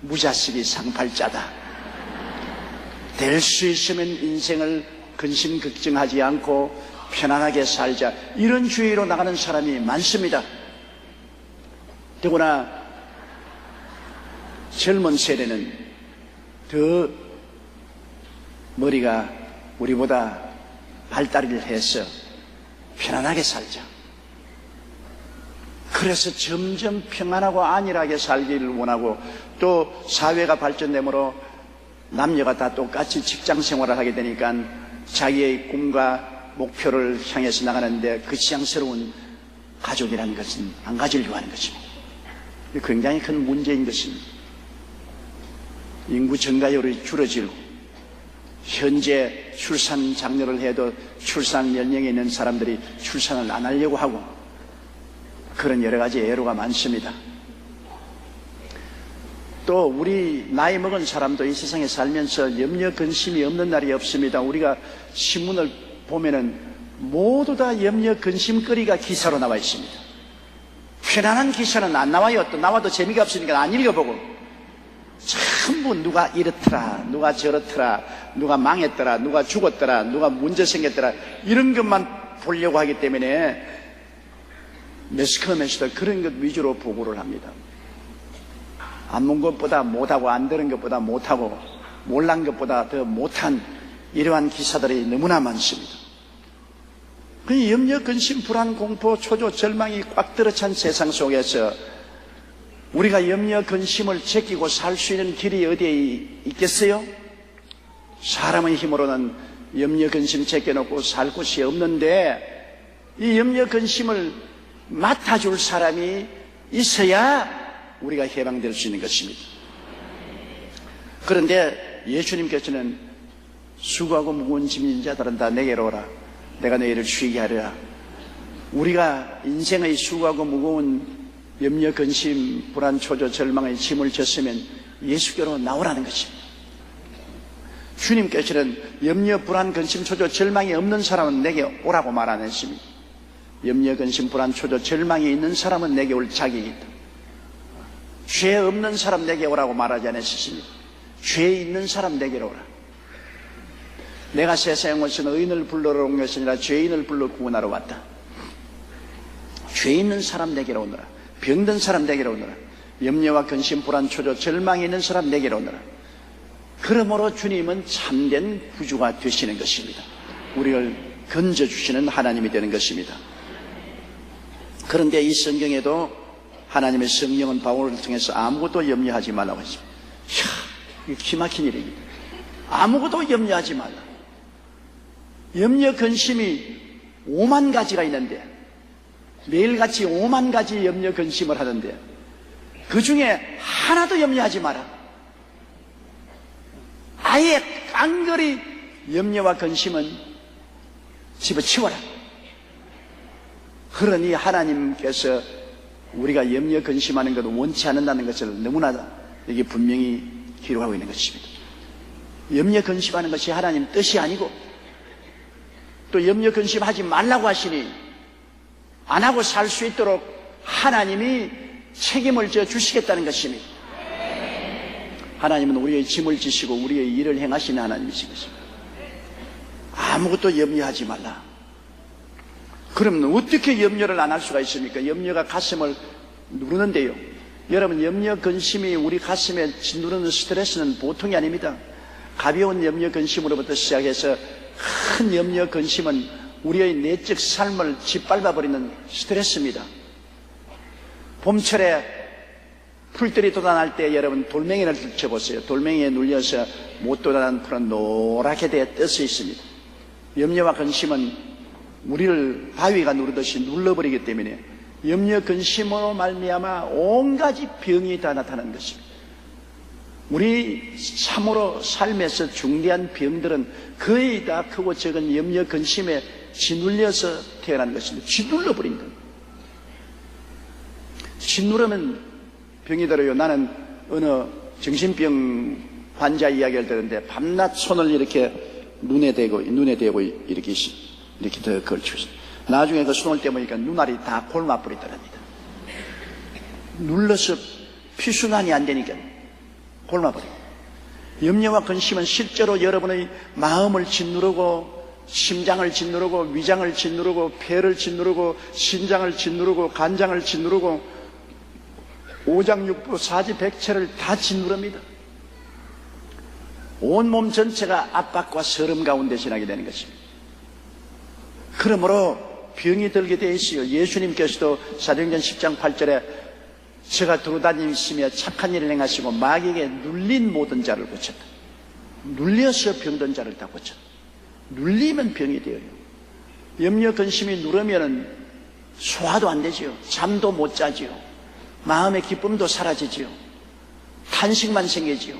무자식이 상팔자다. 될 수 있으면 인생을 근심 걱정하지 않고 편안하게 살자, 이런 주의로 나가는 사람이 많습니다. 더구나 젊은 세대는 더 머리가 우리보다 발달을 해서 편안하게 살자. 그래서 점점 평안하고 안일하게 살기를 원하고, 또 사회가 발전되므로 남녀가 다 똑같이 직장 생활을 하게 되니까 자기의 꿈과 목표를 향해서 나가는데 그 지향스러운 가족이라는 것은 안 가지려고 하는 것입니다. 굉장히 큰 문제인 것입니다. 인구 증가율이 줄어들고, 현재 출산 장려를 해도 출산 연령에 있는 사람들이 출산을 안 하려고 하고, 그런 여러 가지 애로가 많습니다. 또 우리 나이 먹은 사람도 이 세상에 살면서 염려 근심이 없는 날이 없습니다. 우리가 신문을 보면은 모두 다 염려 근심거리가 기사로 나와 있습니다. 편안한 기사는 안 나와요. 또 나와도 재미가 없으니까 안 읽어보고, 전부 누가 이렇더라, 누가 저렇더라, 누가 망했더라, 누가 죽었더라, 누가 문제 생겼더라, 이런 것만 보려고 하기 때문에 매스컴에서도 그런 것 위주로 보고를 합니다. 안 본 것보다 못하고, 안 들은 것보다 못하고, 몰란 것보다 더 못한 이러한 기사들이 너무나 많습니다. 그 염려, 근심, 불안, 공포, 초조, 절망이 꽉 들어찬 세상 속에서 우리가 염려, 근심을 제끼고 살 수 있는 길이 어디에 있겠어요? 사람의 힘으로는 염려, 근심 제껴놓고 살 곳이 없는데, 이 염려, 근심을 맡아줄 사람이 있어야 우리가 해방될 수 있는 것입니다. 그런데 예수님께서는 수고하고 무거운 짐진 자들은 다 내게로 오라, 내가 너희를 쉬게 하리라. 우리가 인생의 수고하고 무거운 염려, 근심, 불안, 초조, 절망의 짐을 졌으면 예수께로 나오라는 것입니다. 주님께서는 염려, 불안, 근심, 초조, 절망이 없는 사람은 내게 오라고 말 안 했습니다. 염려, 근심, 불안, 초조, 절망이 있는 사람은 내게 올 자격이 있다. 죄 없는 사람 내게 오라고 말하지 않았습니다. 죄 있는 사람 내게로 오라. 내가 세상에 오신 의인을 불러러 온 것이 아니라 죄인을 불러 구원하러 왔다. 죄 있는 사람 내게로 오너라. 병든 사람 내게로 오너라. 염려와 근심, 불안, 초조, 절망이 있는 사람 내게로 오너라. 그러므로 주님은 참된 구주가 되시는 것입니다. 우리를 건져주시는 하나님이 되는 것입니다. 그런데 이 성경에도 하나님의 성령은 바울을 통해서 아무것도 염려하지 말라고 했습니다. 이야, 이거 기막힌 일입니다. 아무것도 염려하지 말라. 염려, 근심이 5만 가지가 있는데, 매일같이 5만 가지 염려, 근심을 하는데, 그 중에 하나도 염려하지 마라. 아예 깡그리 염려와 근심은 집어치워라. 그러니 하나님께서 우리가 염려, 근심하는 것을 원치 않는다는 것을 너무나 여기 분명히 기록하고 있는 것입니다. 염려, 근심하는 것이 하나님 뜻이 아니고, 또 염려, 근심하지 말라고 하시니 안 하고 살 수 있도록 하나님이 책임을 져 주시겠다는 것입니다. 하나님은 우리의 짐을 지시고 우리의 일을 행하시는 하나님이신 것입니다. 아무것도 염려하지 말라. 그러면 어떻게 염려를 안 할 수가 있습니까? 염려가 가슴을 누르는데요. 여러분, 염려, 근심이 우리 가슴에 짓누르는 스트레스는 보통이 아닙니다. 가벼운 염려, 근심으로부터 시작해서 큰 염려, 근심은 우리의 내적 삶을 짓밟아버리는 스트레스입니다. 봄철에 풀들이 돋아날 때 여러분 돌멩이를 들춰보세요. 돌멩이에 눌려서 못 돋아난 풀은 노랗게 되어 떠서 있습니다. 염려와 근심은 우리를 바위가 누르듯이 눌러버리기 때문에 염려, 근심으로 말미암아 온가지 병이 다 나타나는 것입니다. 우리 참으로 삶에서 중대한 병들은 거의 다 크고 적은 염려, 근심에 짓눌려서 태어난 것입니다. 짓눌러버린 것. 짓누르면 병이 들어요. 나는 어느 정신병 환자 이야기를 들었는데 밤낮 손을 이렇게 눈에 대고 이렇게 더 걸치고 나중에 그 손을 떼보니까 눈알이 다 골마버리더랍니다. 눌러서 피순환이 안 되니까 골마버리고. 염려와 근심은 실제로 여러분의 마음을 짓누르고 심장을 짓누르고 위장을 짓누르고 폐를 짓누르고 신장을 짓누르고 간장을 짓누르고 오장육부 사지백체를 다 짓누릅니다. 온몸 전체가 압박과 서름 가운데 지나게 되는 것입니다. 그러므로 병이 들게 되어 있어요. 예수님께서도 사도행전 10장 8절에 제가 두루다니시며 착한 일을 행하시고 마귀에게 눌린 모든 자를 고쳤다. 눌려서 병든 자를 다 고쳤다. 눌리면 병이 되어요. 염려 근심이 누르면 소화도 안 되지요. 잠도 못 자지요. 마음의 기쁨도 사라지지요. 탄식만 생기지요.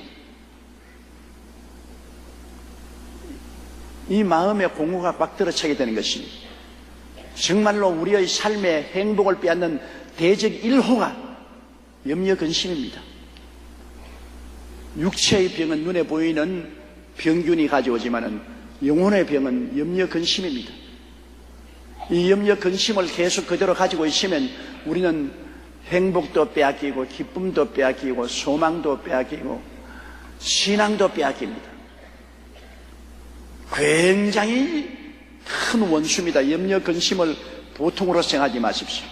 이 마음의 공허가 꽉 들어차게 되는 것입니다. 정말로 우리의 삶의 행복을 빼앗는 대적 1호가 염려 근심입니다. 육체의 병은 눈에 보이는 병균이 가져오지만은 영혼의 병은 염려 근심입니다. 이 염려 근심을 계속 그대로 가지고 있으면 우리는 행복도 빼앗기고 기쁨도 빼앗기고 소망도 빼앗기고 신앙도 빼앗깁니다. 굉장히 큰 원수입니다. 염려 근심을 보통으로 생각하지 마십시오.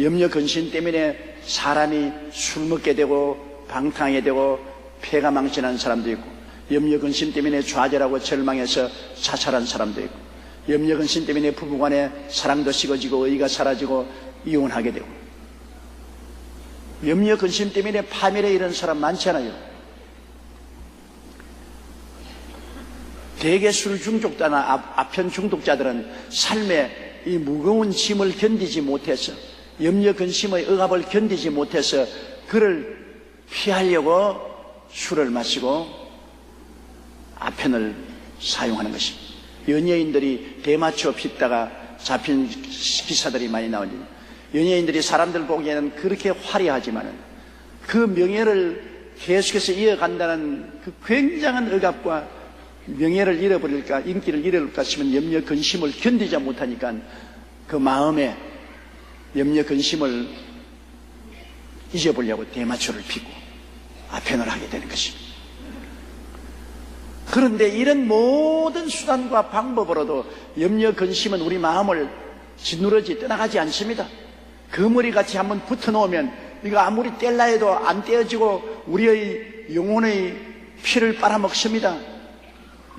염려 근심 때문에 사람이 술 먹게 되고 방탕하게 되고 폐가 망신하는 사람도 있고, 염려 근심 때문에 좌절하고 절망해서 자살한 사람도 있고, 염려 근심 때문에 부부간에 사랑도 식어지고 의가 사라지고 이혼하게 되고, 염려 근심 때문에 파멸에 이른 사람 많지 않아요. 대개 술 중독자나 아편 중독자들은 삶의 이 무거운 짐을 견디지 못해서, 염려 근심의 억압을 견디지 못해서 그를 피하려고 술을 마시고 아편을 사용하는 것입니다. 연예인들이 대마초 핍다가 잡힌 기사들이 많이 나오니, 연예인들이 사람들 보기에는 그렇게 화려하지만은 그 명예를 계속해서 이어간다는 그 굉장한 억압과 명예를 잃어버릴까, 인기를 잃어버릴까 싶은 염려 근심을 견디지 못하니까 그 마음에 염려 근심을 잊어보려고 대마초를 피고 아편을 하게 되는 것입니다. 그런데 이런 모든 수단과 방법으로도 염려 근심은 우리 마음을 짓누르지 떠나가지 않습니다. 그머리같이 한번 붙어놓으면 이거 아무리 뗄라 해도 안 떼어지고 우리의 영혼의 피를 빨아먹습니다.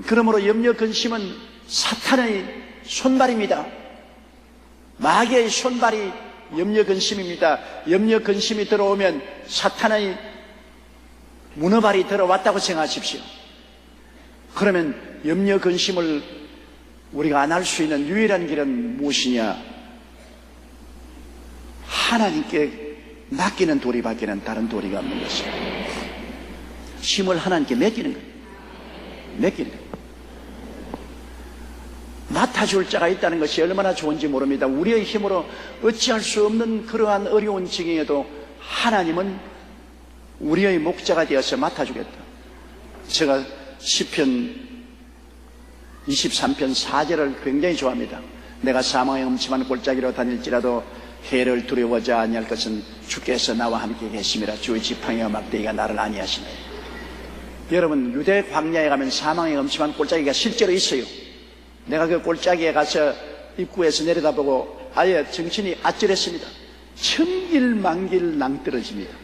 그러므로 염려 근심은 사탄의 손발입니다. 마귀의 손발이 염려 근심입니다. 염려 근심이 들어오면 사탄의 문어발이 들어왔다고 생각하십시오. 그러면 염려 근심을 우리가 안 할 수 있는 유일한 길은 무엇이냐? 하나님께 맡기는 도리밖에는 다른 도리가 없는 것입니다. 힘을 하나님께 맡기는 거예요. 맡기는 거예요. 맡아줄 자가 있다는 것이 얼마나 좋은지 모릅니다. 우리의 힘으로 어찌할 수 없는 그러한 어려운 지경에도 하나님은 우리의 목자가 되어서 맡아주겠다. 제가 시편 23편 4절을 굉장히 좋아합니다. 내가 사망의 음침한 골짜기로 다닐지라도 해를 두려워하지 아니할 것은 주께서 나와 함께 계심이라. 주의 지팡이와 막대기가 나를 안위하시네. 여러분, 유대 광야에 가면 사망의 음침한 골짜기가 실제로 있어요. 내가 그 골짜기에 가서 입구에서 내려다보고 아예 정신이 아찔했습니다. 천길만길 낭떠러집니다.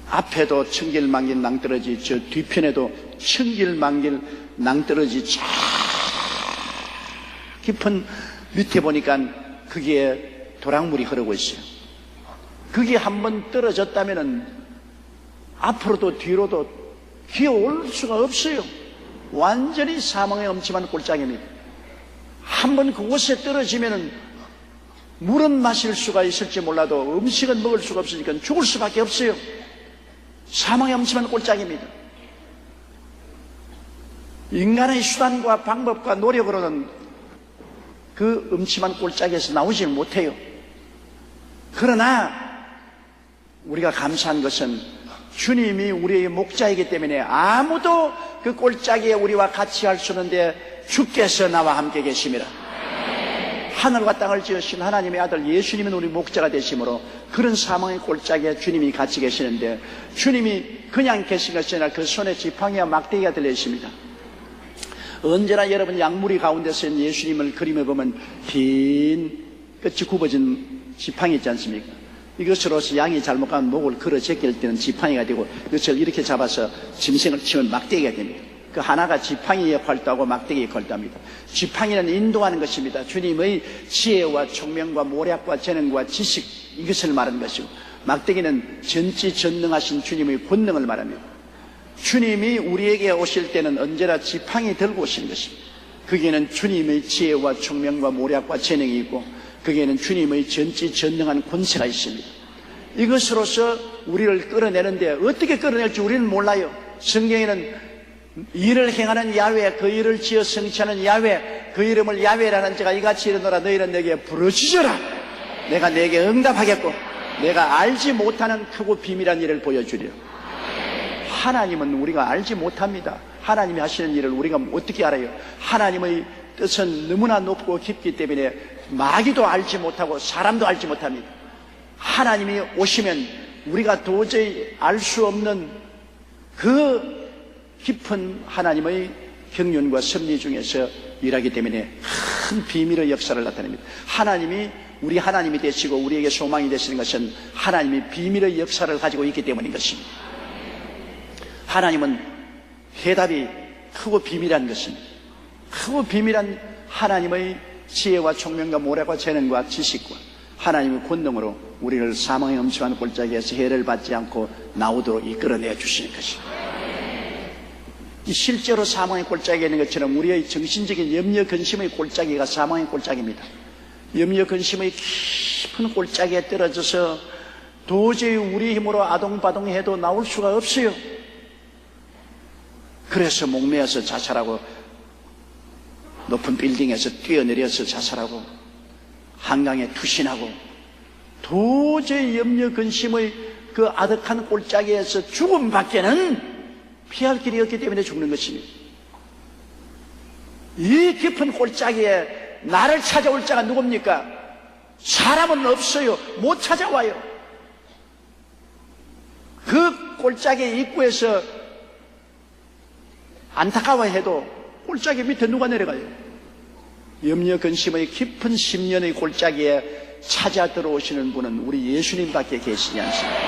앞에도 천길만길 낭떠러지, 저 뒤편에도 천길만길 낭떠러지, 쫙 깊은 밑에 보니까 거기에 도랑물이 흐르고 있어요. 그게 한번 떨어졌다면은 앞으로도 뒤로도 기어올 수가 없어요. 완전히 사망의 엄침한 골짜기입니다. 한번 그곳에 떨어지면은 물은 마실 수가 있을지 몰라도 음식은 먹을 수가 없으니까 죽을 수밖에 없어요. 사망의 엄침한 골짜기입니다. 인간의 수단과 방법과 노력으로는 그 음침한 골짜기에서 나오지 못해요. 그러나 우리가 감사한 것은 주님이 우리의 목자이기 때문에 아무도 그 골짜기에 우리와 같이 할 수 없는데 주께서 나와 함께 계심이라. 하늘과 땅을 지으신 하나님의 아들 예수님은 우리 목자가 되심으로 그런 사망의 골짜기에 주님이 같이 계시는데, 주님이 그냥 계신 것이 아니라 그 손에 지팡이와 막대기가 들려있습니다. 언제나 여러분 약무리 가운데서 예수님을 그림에 보면 긴 끝이 굽어진 지팡이 있지 않습니까? 이것으로서 양이 잘못 가면 목을 걸어 제낄 때는 지팡이가 되고, 이것을 이렇게 잡아서 짐승을 치면 막대기가 됩니다. 그 하나가 지팡이 역할도 하고 막대기 역할도 합니다. 지팡이는 인도하는 것입니다. 주님의 지혜와 총명과 모략과 재능과 지식, 이것을 말하는 것이고, 막대기는 전지전능하신 주님의 권능을 말합니다. 주님이 우리에게 오실 때는 언제나 지팡이 들고 오시는 것입니다. 거기에는 주님의 지혜와 총명과 모략과 재능이 있고, 거기에는 주님의 전지전능한 권세가 있습니다. 이것으로서 우리를 끌어내는데, 어떻게 끌어낼지 우리는 몰라요. 성경에는 일을 행하는 야훼, 그 일을 지어 성취하는 야훼, 그 이름을 야훼라는 자가 이같이 이르노라. 너희는 내게 부르짖어라. 내가 내게 응답하겠고 내가 알지 못하는 크고 비밀한 일을 보여주리라. 하나님은 우리가 알지 못합니다. 하나님이 하시는 일을 우리가 어떻게 알아요? 하나님의 뜻은 너무나 높고 깊기 때문에 마귀도 알지 못하고 사람도 알지 못합니다. 하나님이 오시면 우리가 도저히 알 수 없는 그 깊은 하나님의 경륜과 섭리 중에서 일하기 때문에 큰 비밀의 역사를 나타냅니다. 하나님이 우리 하나님이 되시고 우리에게 소망이 되시는 것은 하나님이 비밀의 역사를 가지고 있기 때문인 것입니다. 하나님은 해답이 크고 비밀한 것입니다. 크고 비밀한 하나님의 지혜와 총명과 모략과 재능과 지식과 하나님의 권능으로 우리를 사망의 엄청난 골짜기에서 해를 받지 않고 나오도록 이끌어내 주시는 것입니다. 실제로 사망의 골짜기에 있는 것처럼 우리의 정신적인 염려 근심의 골짜기가 사망의 골짜기입니다. 염려 근심의 깊은 골짜기에 떨어져서 도저히 우리 힘으로 아동바동해도 나올 수가 없어요. 그래서 목매어서 자살하고, 높은 빌딩에서 뛰어내려서 자살하고, 한강에 투신하고, 도저히 염려 근심의 그 아득한 골짜기에서 죽음밖에는 피할 길이 없기 때문에 죽는 것입니다. 이 깊은 골짜기에 나를 찾아올 자가 누굽니까? 사람은 없어요. 못 찾아와요. 그 골짜기 입구에서 안타까워해도 골짜기 밑에 누가 내려가요? 염려 근심의 깊은 심년의 골짜기에 찾아 들어오시는 분은 우리 예수님밖에 계시지 않습니다.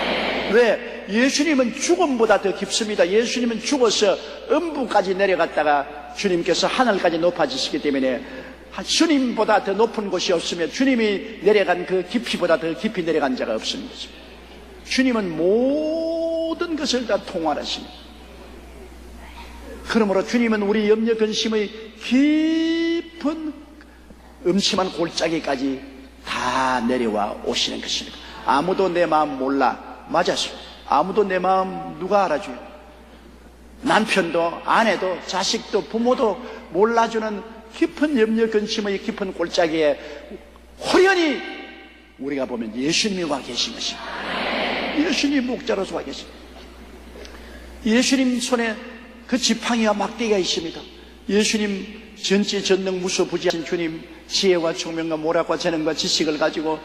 왜? 예수님은 죽음보다 더 깊습니다. 예수님은 죽어서 음부까지 내려갔다가 주님께서 하늘까지 높아지시기 때문에 주님보다 더 높은 곳이 없으며 주님이 내려간 그 깊이보다 더 깊이 내려간 자가 없습니다. 주님은 모든 것을 다 통할하십니다. 그러므로 주님은 우리 염려 근심의 깊은 음침한 골짜기까지 다 내려와 오시는 것입니다. 아무도 내 마음 몰라. 맞았어요. 아무도 내 마음 누가 알아줘요? 남편도 아내도 자식도 부모도 몰라주는 깊은 염려 근심의 깊은 골짜기에 호련히 우리가 보면 예수님이 와 계신 것입니다. 예수님 목자로서 와 계십니다. 예수님 손에 그 지팡이와 막대기가 있습니다. 예수님 전지전능 무소부지하신 주님, 지혜와 총명과 모략과 재능과 지식을 가지고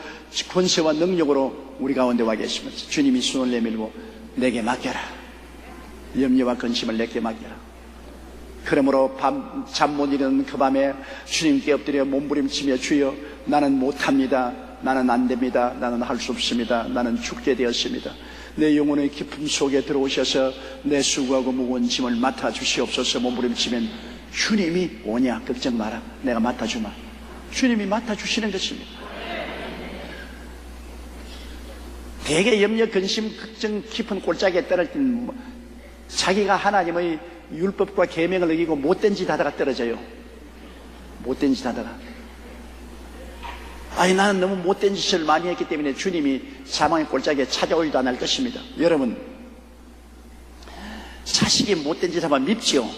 권세와 능력으로 우리 가운데 와 계십니다. 주님이 손을 내밀고 내게 맡겨라. 염려와 근심을 내게 맡겨라. 그러므로 잠 못 이루는 그 밤에 주님께 엎드려 몸부림치며 주여 나는 못합니다. 나는 안 됩니다. 나는 할 수 없습니다. 나는 죽게 되었습니다. 내 영혼의 깊음 속에 들어오셔서 내 수고하고 무거운 짐을 맡아주시옵소서. 몸부림치면 주님이 오냐 걱정 마라. 내가 맡아주마. 주님이 맡아주시는 것입니다. 대개 염려 근심 걱정 깊은 골짜기에 떨어질 때는 자기가 하나님의 율법과 계명을 어기고 못된 짓 하다가 떨어져요. 못된 짓 하다가 나는 너무 못된 짓을 많이 했기 때문에 주님이 사망의 골짜기에 찾아오지도 않을 것입니다. 여러분, 자식이 못된 짓 하면 밉지요.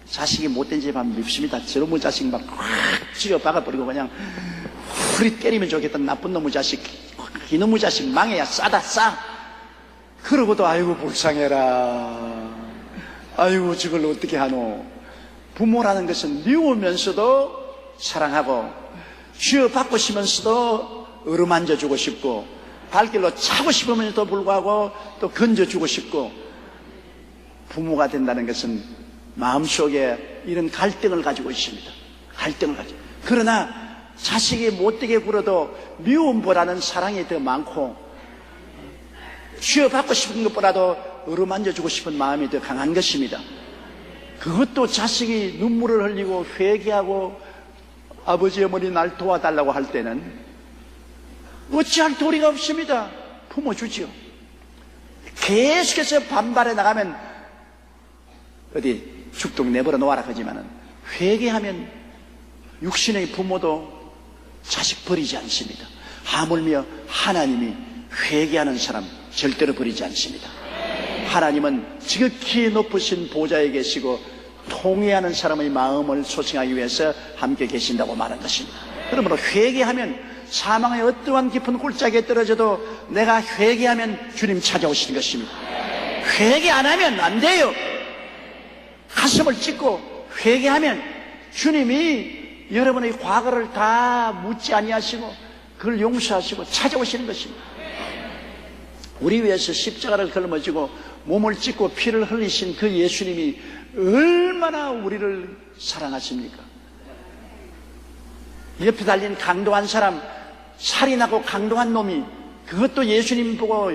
자식이 못된 짓 하면 밉습니다. 저놈의 자식 막 확 쥐어 박아버리고 그냥 후리 때리면 좋겠다. 나쁜 놈의 자식, 이놈의 자식 망해야 싸다 싸. 그러고도 아이고 불쌍해라. 아이고 저걸 어떻게 하노. 부모라는 것은 미우면서도 사랑하고 쥐어받고 싶으면서도 어루만져주고 싶고, 발길로 차고 싶으면서도 불구하고 또 건져주고 싶고, 부모가 된다는 것은 마음속에 이런 갈등을 가지고 있습니다. 갈등을 가지고. 그러나 자식이 못되게 굴어도 미움보다는 사랑이 더 많고, 쥐어받고 싶은 것보다도 어루만져주고 싶은 마음이 더 강한 것입니다. 그것도 자식이 눈물을 흘리고 회개하고 아버지 어머니 날 도와달라고 할 때는 어찌할 도리가 없습니다. 품어주지요. 계속해서 반발해 나가면 어디 죽도록 내버려 놓아라 하지만은, 회개하면 육신의 부모도 자식 버리지 않습니다. 하물며 하나님이 회개하는 사람 절대로 버리지 않습니다. 하나님은 지극히 높으신 보좌에 계시고 통회하는 사람의 마음을 소생하기 위해서 함께 계신다고 말한 것입니다. 그러므로 회개하면 사망의 어떠한 깊은 굴짝에 떨어져도 내가 회개하면 주님 찾아오시는 것입니다. 회개 안 하면 안 돼요. 가슴을 찢고 회개하면 주님이 여러분의 과거를 다 묻지 아니하시고 그걸 용서하시고 찾아오시는 것입니다. 우리 위해서 십자가를 걸머지고 몸을 찢고 피를 흘리신 그 예수님이 얼마나 우리를 사랑하십니까? 옆에 달린 강도한 사람, 살인하고 강도한 놈이, 그것도 예수님 보고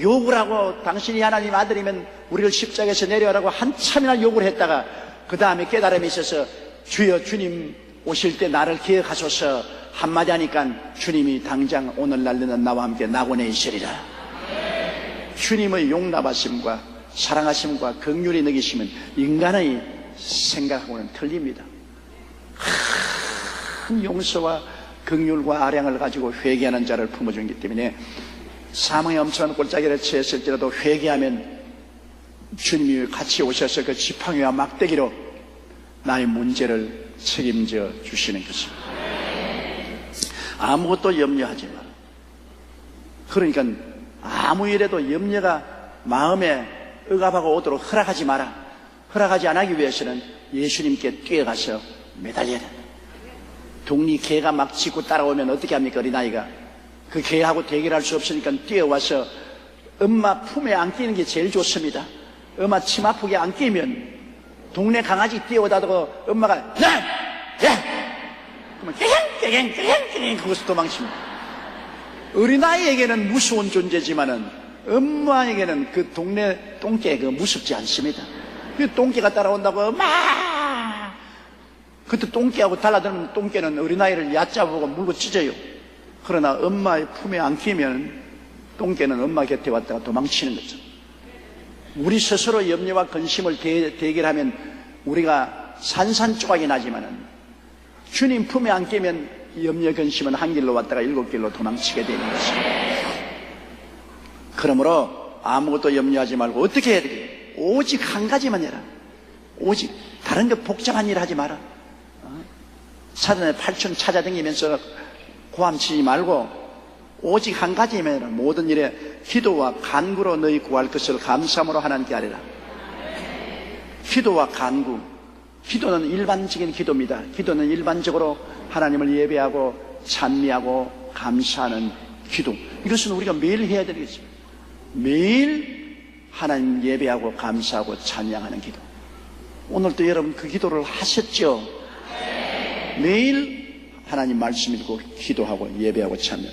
욕을 하고 당신이 하나님 아들이면 우리를 십자가에서 내려라고 한참이나 욕을 했다가 그 다음에 깨달음이 있어서 주여 주님 오실 때 나를 기억하소서 한마디 하니까 주님이 당장 오늘날 너는 나와 함께 낙원에 있으리라. 주님의 용납하심과 사랑하심과 긍휼히 여기심은 인간의 생각하고는 틀립니다. 큰 용서와 긍휼과 아량을 가지고 회개하는 자를 품어주기 때문에 사망의 엄청난 골짜기를 취했을지라도 회개하면 주님이 같이 오셔서 그 지팡이와 막대기로 나의 문제를 책임져 주시는 것입니다. 아무것도 염려하지 마라. 그러니까 아무 일에도 염려가 마음에 억압하고 오도록 허락하지 마라. 허락하지 않기 위해서는 예수님께 뛰어가서 매달려야 된다. 동리 개가 막 짖고 따라오면 어떻게 합니까? 어린아이가 그 개하고 대결할 수 없으니까 뛰어와서 엄마 품에 안기는 게 제일 좋습니다. 엄마 침 아프게 안 끼면 동네 강아지 뛰어오다도 엄마가 야! 그러면 깨갱 그것을 도망칩니다. 어린아이에게는 무서운 존재지만은 엄마에게는 그 동네 똥개가 무섭지 않습니다. 그 똥개가 따라온다고 막 그때 똥개하고 달라드는 똥개는 어린아이를 얕잡고 물고 찢어요. 그러나 엄마의 품에 안기면 똥개는 엄마 곁에 왔다가 도망치는 거죠. 우리 스스로 염려와 근심을 대결하면 우리가 산산조각이 나지만은 주님 품에 안기면 염려 근심은 한 길로 왔다가 7길로 도망치게 되는 것입니다. 그러므로 아무것도 염려하지 말고 어떻게 해야 되겠어요? 오직 한 가지만 해라. 오직 다른 거 복잡한 일 하지 마라. 사단의 팔촌 찾아다니면서 고함치지 말고 오직 한 가지만 해라. 모든 일에 기도와 간구로 너희 구할 것을 감사함으로 하나님께 아뢰라. 기도와 간구. 기도는 일반적인 기도입니다. 기도는 일반적으로 하나님을 예배하고 찬미하고 감사하는 기도. 이것은 우리가 매일 해야 되겠습니다. 매일 하나님 예배하고 감사하고 찬양하는 기도. 오늘도 여러분 그 기도를 하셨죠? 매일 하나님 말씀 읽고 기도하고 예배하고 찬양.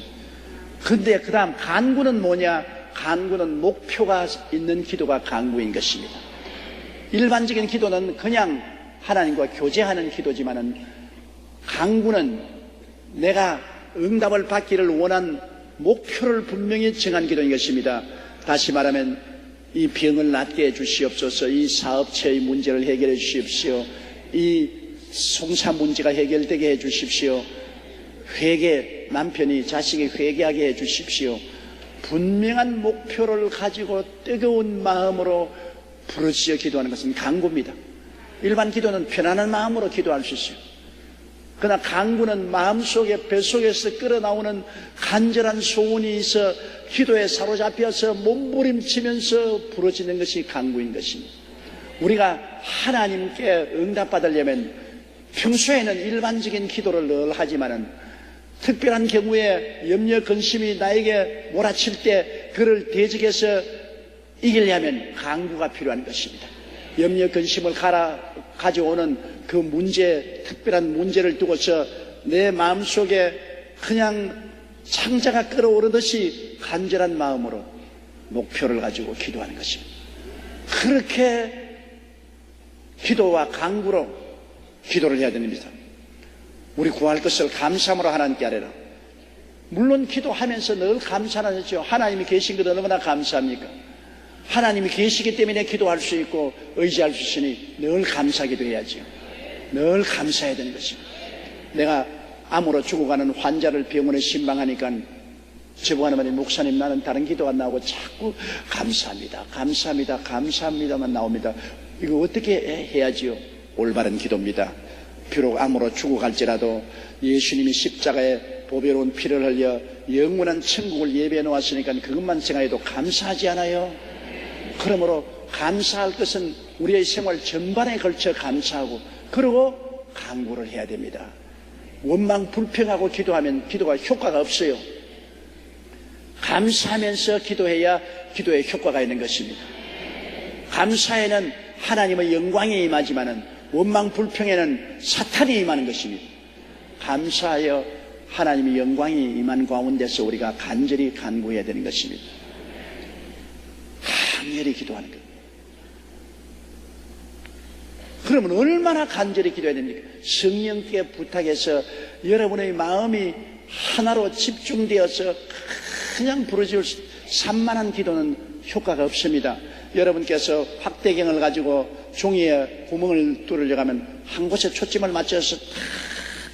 근데 그 다음 간구는 뭐냐? 간구는 목표가 있는 기도가 간구인 것입니다. 일반적인 기도는 그냥 하나님과 교제하는 기도지만은 간구는 내가 응답을 받기를 원한 목표를 분명히 정한 기도인 것입니다. 다시 말하면 이 병을 낫게 해주시옵소서, 이 사업체의 문제를 해결해 주십시오, 이 송사 문제가 해결되게 해주십시오, 남편이 자식이 회개하게 해주십시오. 분명한 목표를 가지고 뜨거운 마음으로 부르짖어 기도하는 것은 간구입니다. 일반 기도는 편안한 마음으로 기도할 수 있어요. 그러나 간구는 마음속에 뱃속에서 끓어나오는 간절한 소원이 있어 기도에 사로잡혀서 몸부림치면서 부러지는 것이 간구인 것입니다. 우리가 하나님께 응답받으려면 평소에는 일반적인 기도를 늘 하지만은 특별한 경우에 염려 근심이 나에게 몰아칠 때 그를 대적해서 이기려면 강구가 필요한 것입니다. 염려 근심을 가져오는 그 문제, 특별한 문제를 두고서 내 마음속에 그냥 창자가 끓어오르듯이 간절한 마음으로 목표를 가지고 기도하는 것입니다. 그렇게 기도와 강구로 기도를 해야 됩니다. 우리 구할 것을 감사함으로 하나님께 아뢰라. 물론 기도하면서 늘 감사하죠. 하나님이 계신 것 얼마나 감사합니까? 하나님이 계시기 때문에 기도할 수 있고 의지할 수 있으니 늘 감사 기도해야죠. 늘 감사해야 되는 것입니다. 내가 암으로 죽어가는 환자를 병원에 신방하니까 저보고 하는 말이 목사님 나는 다른 기도 안 나오고 자꾸 감사합니다. 감사합니다. 감사합니다만 나옵니다. 이거 어떻게 해야지요? 올바른 기도입니다. 비록 암으로 죽어갈지라도 예수님이 십자가에 보배로운 피를 흘려 영원한 천국을 예배해 놓았으니까 그것만 생각해도 감사하지 않아요? 그러므로 감사할 것은 우리의 생활 전반에 걸쳐 감사하고 그리고 간구를 해야 됩니다. 원망 불평하고 기도하면 기도가 효과가 없어요. 감사하면서 기도해야 기도에 효과가 있는 것입니다. 감사에는 하나님의 영광이 임하지만은 원망 불평에는 사탄이 임하는 것입니다. 감사하여 하나님의 영광이 임한 가운데서 우리가 간절히 간구해야 되는 것입니다. 간절히 기도하는 것. 그러면 얼마나 간절히 기도해야 됩니까? 성령께 부탁해서 여러분의 마음이 하나로 집중되어서 그냥 부르짖을 산만한 기도는 효과가 없습니다. 여러분께서 확대경을 가지고 종이에 구멍을 뚫으려고 하면 한 곳에 초점을 맞춰서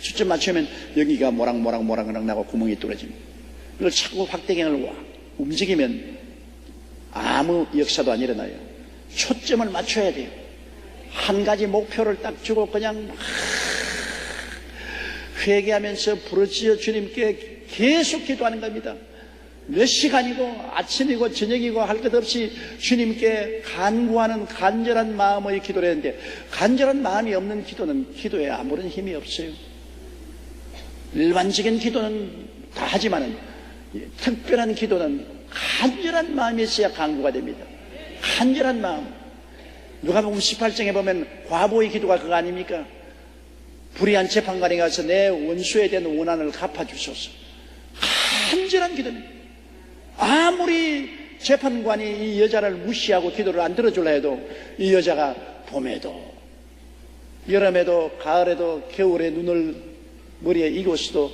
초점 맞추면 여기가 모락모락 나고 구멍이 뚫어집니다. 이걸 자꾸 확대경을 움직이면 아무 역사도 안 일어나요. 초점을 맞춰야 돼요. 한 가지 목표를 딱 주고 그냥 회개하면서 부르짖어 주님께 계속 기도하는 겁니다. 몇 시간이고 아침이고 저녁이고 할 것 없이 주님께 간구하는 간절한 마음의 기도를 했는데 간절한 마음이 없는 기도는 기도에 아무런 힘이 없어요. 일반적인 기도는 다 하지만은 특별한 기도는 간절한 마음이 있어야 간구가 됩니다. 간절한 마음. 누가복음 18장에 보면 과부의 기도가 그거 아닙니까? 불의한 재판관에 가서 내 원수에 대한 원한을 갚아주소서. 간절한 기도입니다. 아무리 재판관이 이 여자를 무시하고 기도를 안 들어줄라 해도 이 여자가 봄에도 여름에도 가을에도 겨울에 눈을 머리에 익었어도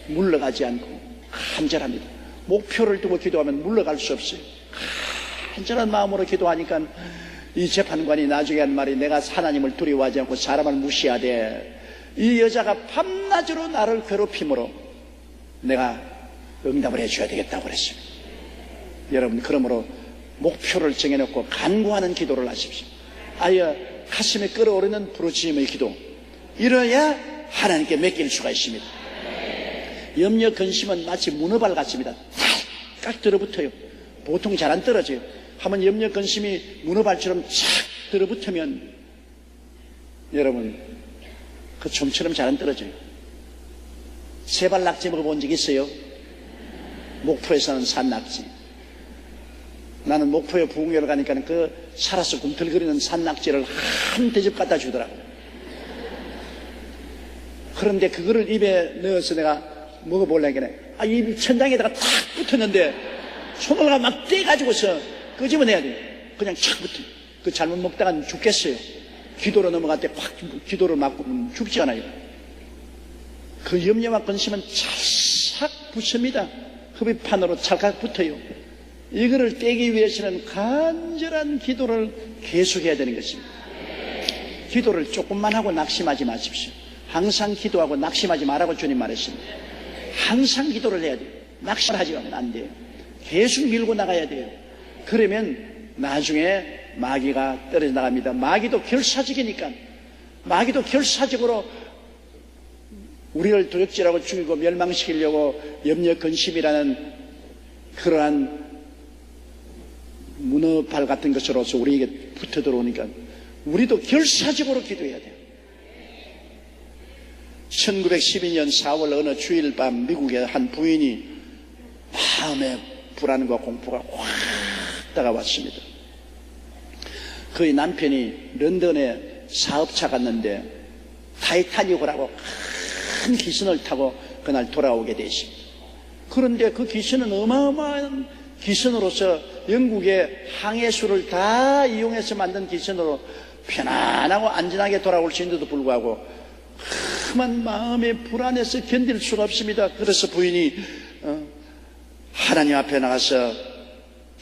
물러가지 않고 간절합니다. 목표를 두고 기도하면 물러갈 수 없어요. 간절한 마음으로 기도하니까 이 재판관이 나중에 한 말이 내가 하나님을 두려워하지 않고 사람을 무시하되 이 여자가 밤낮으로 나를 괴롭힘으로 내가 응답을 해줘야 되겠다고 그랬습니다. 여러분 그러므로 목표를 정해놓고 간구하는 기도를 하십시오. 아예 가슴에 끓어오르는 부르짖음의 기도 이래야 하나님께 맡길 수가 있습니다. 염려 근심은 마치 문어발 같습니다. 딱 들어붙어요. 보통 잘 안 떨어져요. 한번 염려 근심이 문어발처럼 착 들어붙으면 여러분 그 좀처럼 잘 안 떨어져요. 세발 낙지 먹어본 적 있어요? 목포에 사는 산낙지. 나는 목포에 부흥회를 가니까 그 살아서 꿈틀거리는 산낙지를 한 대접 갖다 주더라고요. 그런데 그거를 입에 넣어서 내가 먹어보려니까 입 천장에다가 탁 붙었는데 손을 막 떼가지고서 끄집어내야 돼요. 그냥 착 붙어요. 그 잘못 먹다가 죽겠어요. 기도로 넘어갈 때 확 기도를 맞고 죽지 않아요. 그 염려와 근심은 찰싹 붙습니다. 흡입판으로 찰칵 붙어요. 이거를 떼기 위해서는 간절한 기도를 계속해야 되는 것입니다. 기도를 조금만 하고 낙심하지 마십시오. 항상 기도하고 낙심하지 말라고 주님 말했습니다. 항상 기도를 해야 돼요. 낙심을 하지 않으면 안 돼요. 계속 밀고 나가야 돼요. 그러면 나중에 마귀가 떨어져 나갑니다. 마귀도 결사적이니까 마귀도 결사적으로 우리를 도적질하고 죽이고 멸망시키려고 염려 근심이라는 그러한 문어발 같은 것으로서 우리에게 붙어 들어오니까 우리도 결사적으로 기도해야 돼요. 1912년 4월 어느 주일 밤 미국의 한 부인이 마음의 불안과 공포가 확 다가왔습니다. 그의 남편이 런던에 사업차 갔는데 타이타닉이라고 큰 기선을 타고 그날 돌아오게 되었습니다. 그런데 그 기선은 어마어마한 기선으로서 영국의 항해수를 다 이용해서 만든 기선으로 편안하고 안전하게 돌아올 수 있는데도 불구하고 험한 마음의 불안에서 견딜 수가 없습니다. 그래서 부인이 하나님 앞에 나가서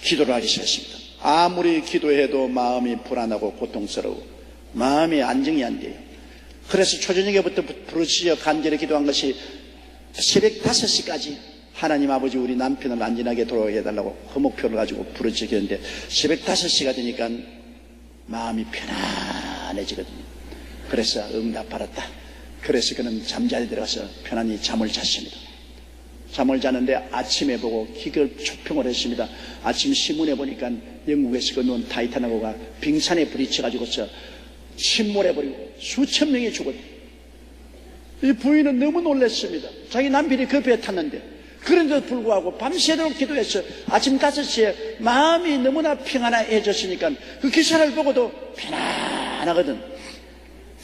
기도를 하기 시작했습니다. 아무리 기도해도 마음이 불안하고 고통스러워 마음이 안정이 안 돼요. 그래서 초저녁에부터 부르짖어 간절히 기도한 것이 새벽 5시까지 하나님 아버지 우리 남편을 안전하게 돌아오게 해달라고 그 목표를 가지고 부르짖었는데 새벽 5시가 되니까 마음이 편안해지거든요. 그래서 응답받았다. 그래서 그는 잠자리에 들어가서 편안히 잠을 잤습니다. 잠을 자는데 아침에 보고 기겁초평을 했습니다. 아침 신문에 보니까 영국에서 건너온 타이타닉호가 빙산에 부딪혀가지고서 침몰해버리고 수천 명이 죽었다. 이 부인은 너무 놀랐습니다. 자기 남편이 그 배에 탔는데 그런데도 불구하고 밤새도록 기도해서 아침 5시에 마음이 너무나 평안해졌으니까 그 기사를 보고도 편안하거든.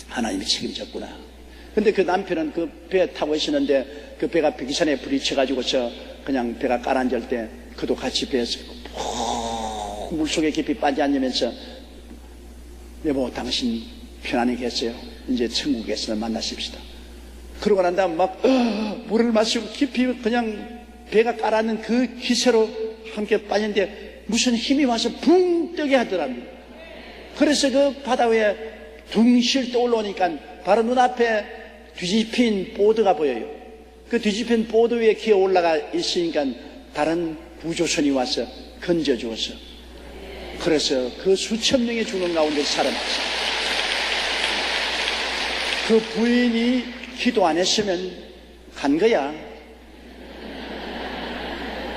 하나님이 책임졌구나. 근데 그 남편은 그 배에 타고 있었는데 그 배가 기산에 부딪혀가지고서 그냥 배가 깔아앉을 때 그도 같이 배에서 푹 물속에 깊이 빠져 앉으면서 여보 당신 편안히 계세요. 이제 천국에서 만나십시다. 그러고 난 다음 막 물을 마시고 깊이 그냥 배가 깔아앉는 그 기세로 함께 빠졌는데 무슨 힘이 와서 붕 뜨게 하더랍니다. 그래서 그 바다 위에 둥실 떠올라오니까 바로 눈앞에 뒤집힌 보드가 보여요. 그 뒤집힌 보드 위에 기어 올라가 있으니까 다른 구조선이 와서 건져주었어. 그래서 그 수천 명이 죽는 가운데 살아났어요. 그 부인이 기도 안 했으면 간 거야.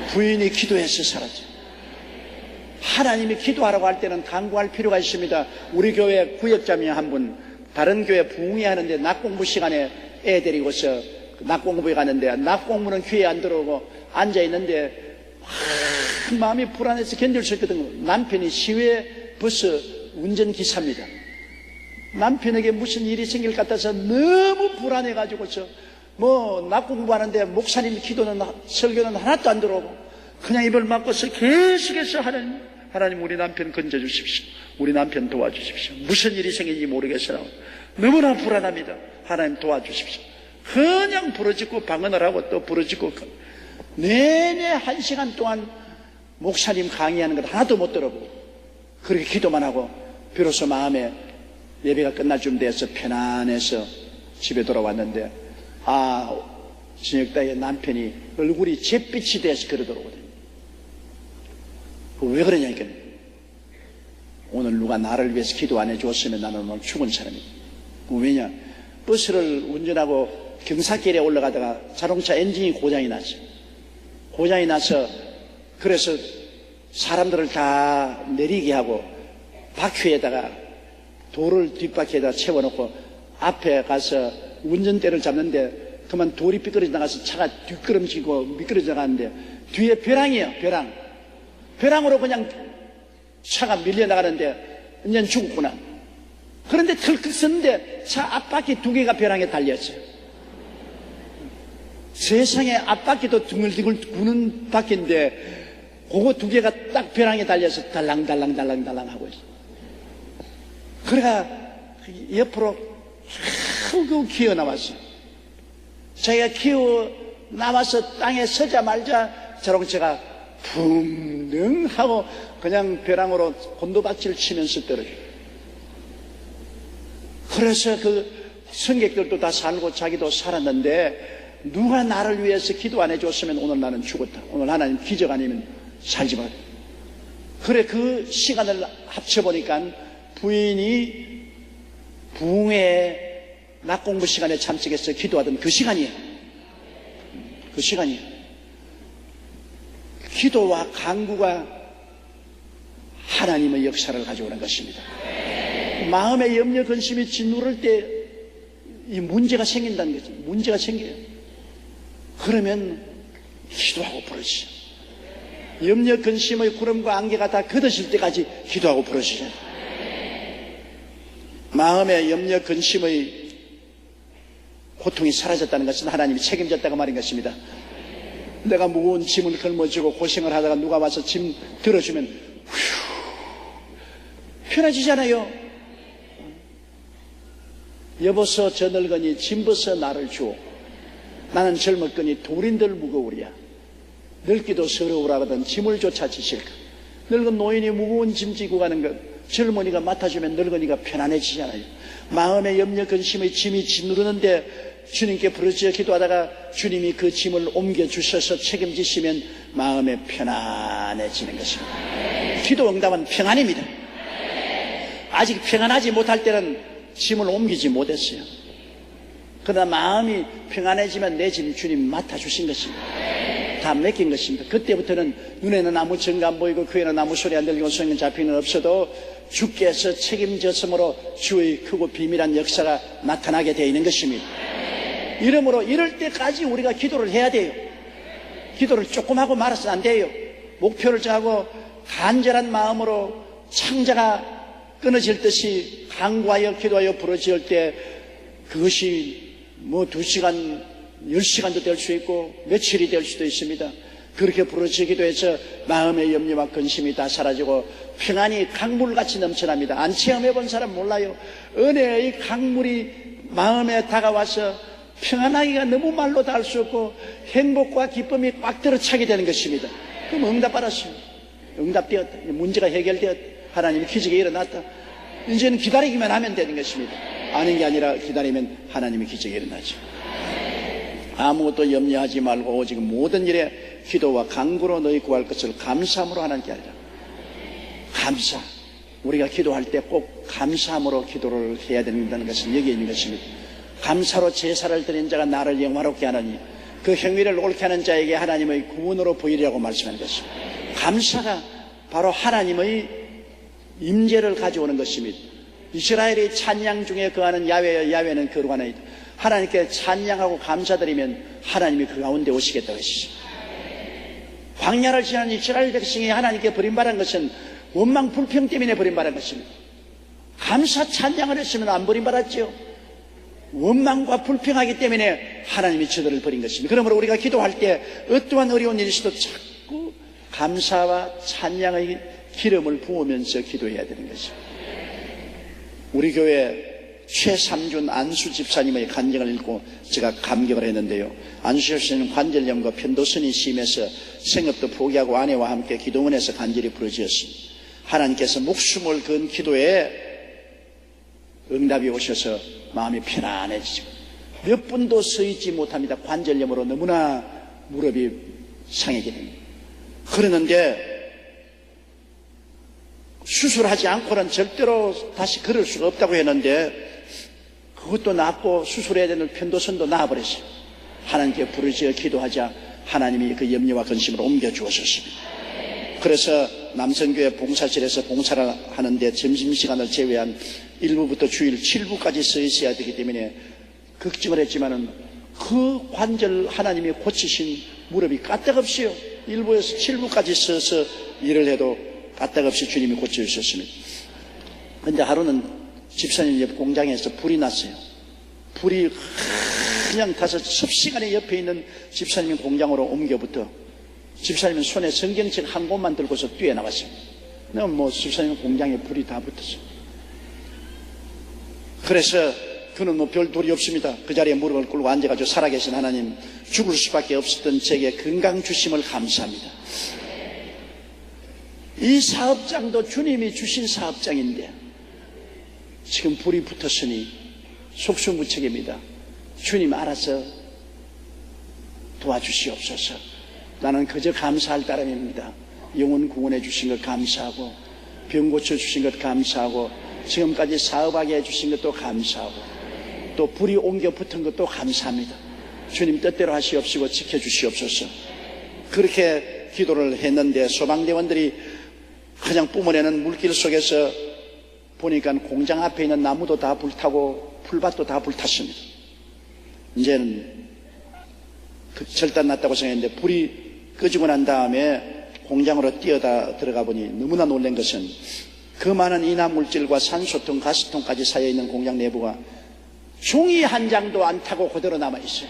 부인이 기도해서 살았죠. 하나님이 기도하라고 할 때는 간구할 필요가 있습니다. 우리 교회 구역자매 한 분 다른 교회 부흥회 하는데 낮 공부 시간에 애 데리고서 낮 공부에 가는데 낮 공부는 귀에 안 들어오고 앉아있는데 마음이 불안해서 견딜 수 있거든요. 남편이 시외 버스 운전기사입니다. 남편에게 무슨 일이 생길 것 같아서 너무 불안해가지고서 낮 공부하는데 목사님 기도는 설교는 하나도 안 들어오고 그냥 입을 막고서 계속해서 하나님 우리 남편 건져주십시오. 우리 남편 도와주십시오. 무슨 일이 생긴지 모르겠어요. 너무나 불안합니다. 하나님 도와주십시오. 그냥 부르짖고 방언을 하고 또 부르짖고 내내 1시간 동안 목사님 강의하는 것 하나도 못 들어보고 그렇게 기도만 하고 비로소 마음에 예배가 끝날 쯤 돼서 편안해서 집에 돌아왔는데 저녁때에 남편이 얼굴이 잿빛이 돼서 그러더라고요. 왜 그러냐니까 오늘 누가 나를 위해서 기도 안 해주었으면 나는 오늘 죽은 사람이야. 왜냐 버스를 운전하고 경사길에 올라가다가 자동차 엔진이 고장이 났어요. 고장이 나서 그래서 사람들을 다 내리게 하고 바퀴에다가 돌을 뒷바퀴에다 채워놓고 앞에 가서 운전대를 잡는데 그만 돌이 삐끄러져 나가서 차가 뒷걸음지고 미끄러져 나가는데 뒤에 벼랑이에요. 벼랑으로 그냥 차가 밀려나가는데 이제는 죽었구나. 그런데 털컥 썼는데 차 앞바퀴 2개가 벼랑에 달렸어요. 세상에 앞바퀴도 둥글둥글 구는 바퀴인데 그거 2개가 딱 벼랑에 달려서 달랑달랑 하고 있어요. 그래가 옆으로 겨우 기어 나왔어요. 자기가 기어 나와서 땅에 서자마자 자동차가 붕덩 하고 그냥 벼랑으로 곤도박질을 치면서 떨어져요. 그래서 그 승객들도 다 살고 자기도 살았는데 누가 나를 위해서 기도 안 해줬으면 오늘 나는 죽었다. 오늘 하나님 기적 아니면 살지 마. 그래 그 시간을 합쳐보니까 부인이 부흥회 낮 공부 시간에 참석해서 기도하던 그 시간이에요. 그 시간이에요. 기도와 간구가 하나님의 역사를 가져오는 것입니다. 마음의 염려 근심이 짓누를 때 이 문제가 생긴다는 거죠. 문제가 생겨요. 그러면 기도하고 부르시죠. 염려 근심의 구름과 안개가 다 걷어질 때까지 기도하고 부르시죠. 마음의 염려 근심의 고통이 사라졌다는 것은 하나님이 책임졌다고 말인 것입니다. 내가 무거운 짐을 걸머쥐고 고생을 하다가 누가 와서 짐 들어주면 편해지잖아요. 여보서 저 늙으니 짐 벗어 나를 주오. 나는 젊었거니 돌인들 무거우랴. 늙기도 서러우라 하거든 짐을 조차 지실까. 늙은 노인이 무거운 짐 지고 가는 것 젊은이가 맡아주면 늙은이가 편안해지잖아요. 마음의 염려 근심의 짐이 짓누르는데 주님께 부르짖어 기도하다가 주님이 그 짐을 옮겨주셔서 책임지시면 마음에 편안해지는 것입니다. 기도 응답은 평안입니다. 아직 평안하지 못할 때는 짐을 옮기지 못했어요. 그러나 마음이 평안해지면 내 짐 주님 맡아주신 것입니다. 다 맡긴 것입니다. 그때부터는 눈에는 아무 증거 안 보이고 귀에는 아무 소리 안 들리고 손에는 잡히는 없어도 주께서 책임졌으므로 주의 크고 비밀한 역사가 나타나게 되어 있는 것입니다. 이러므로 이럴 때까지 우리가 기도를 해야 돼요. 기도를 조금 하고 말아서는 안 돼요. 목표를 정하고 간절한 마음으로 창자가 끊어질 듯이 간구하여 기도하여 부르짖을 때 그것이 2시간, 10시간도 될 수 있고 며칠이 될 수도 있습니다. 그렇게 부르짖기도 해서 마음의 염려와 근심이 다 사라지고 평안이 강물같이 넘쳐납니다. 안 체험해본 사람 몰라요. 은혜의 강물이 마음에 다가와서 평안하기가 너무 말로 다 할 수 없고 행복과 기쁨이 꽉 들어차게 되는 것입니다. 그럼 응답받았어요. 응답되었다. 문제가 해결되었다. 하나님의 기적이 일어났다. 이제는 기다리기만 하면 되는 것입니다. 아닌 게 아니라 기다리면 하나님의 기적이 일어나죠. 아무것도 염려하지 말고 오직 모든 일에 기도와 간구로 너희 구할 것을 감사함으로 하나님께 하리라. 감사. 우리가 기도할 때 꼭 감사함으로 기도를 해야 된다는 것은 여기에 있는 것입니다. 감사로 제사를 드린 자가 나를 영화롭게 하느니 그 행위를 옳게 하는 자에게 하나님의 구원으로 보이리라고 말씀하는 것입니다. 감사가 바로 하나님의 임재를 가져오는 것입니다. 이스라엘이 찬양 중에 거하는 야훼여 야훼는 거룩하나이다. 하나님께 찬양하고 감사드리면 하나님이 그 가운데 오시겠다고 하시죠. 광야를 지난 이스라엘 백성이 하나님께 버림받은 것은 원망 불평 때문에 버림받은 것입니다. 감사 찬양을 했으면 안 버림받았지요. 원망과 불평하기 때문에 하나님이 저들을 버린 것입니다. 그러므로 우리가 기도할 때 어떠한 어려운 일이 있어도 자꾸 감사와 찬양의 기름을 부으면서 기도해야 되는 것입니다. 우리 교회 최삼준 안수 집사님의 간증을 읽고 제가 감격을 했는데요. 안수 집사님 관절염과 편도선이 심해서 생업도 포기하고 아내와 함께 기도원에서 간절히 부르짖었습니다. 하나님께서 목숨을 건 기도에 응답이 오셔서 마음이 편안해지죠. 몇 분도 서 있지 못합니다. 관절염으로 너무나 무릎이 상하게 됩니다. 그러는데 수술하지 않고는 절대로 다시 걸을 수가 없다고 했는데 그것도 낫고 수술해야 되는 편도선도 나아버렸어요. 하나님께 부르짖어 기도하자 하나님이 그 염려와 근심을 옮겨주었습니다. 그래서 남성교회 봉사실에서 봉사를 하는데 점심시간을 제외한 1부부터 주일 7부까지 서 있어야 되기 때문에 걱정을 했지만은 그 관절 하나님이 고치신 무릎이 까딱없이요. 1부에서 7부까지 서서 일을 해도 까딱없이 주님이 고쳐주셨습니다. 그런데 하루는 집사님 옆 공장에서 불이 났어요. 불이 그냥 타서 섭시간에 옆에 있는 집사님 공장으로 옮겨부터 집사님은 손에 성경책 한 권만 들고서 뛰어나왔습니다. 집사님 공장에 불이 다 붙었어요. 그래서 그는 별 도리 없습니다. 그 자리에 무릎을 꿇고 앉아가지고 살아계신 하나님, 죽을 수밖에 없었던 제게 건강 주심을 감사합니다. 이 사업장도 주님이 주신 사업장인데 지금 불이 붙었으니 속수무책입니다. 주님 알아서 도와주시옵소서. 나는 그저 감사할 따름입니다. 영혼 구원해 주신 것 감사하고 병 고쳐주신 것 감사하고 지금까지 사업하게 해주신 것도 감사하고 또 불이 옮겨 붙은 것도 감사합니다. 주님 뜻대로 하시옵시고 지켜주시옵소서. 그렇게 기도를 했는데 소방대원들이 그냥 뿜어내는 물길 속에서 보니까 공장 앞에 있는 나무도 다 불타고 풀밭도 다 불탔습니다. 이제는 절단 났다고 생각했는데 불이 꺼지고 난 다음에 공장으로 들어가 보니 너무나 놀란 것은 그 많은 인화 물질과 산소통, 가스통까지 쌓여 있는 공장 내부가 종이 한 장도 안 타고 그대로 남아 있어요.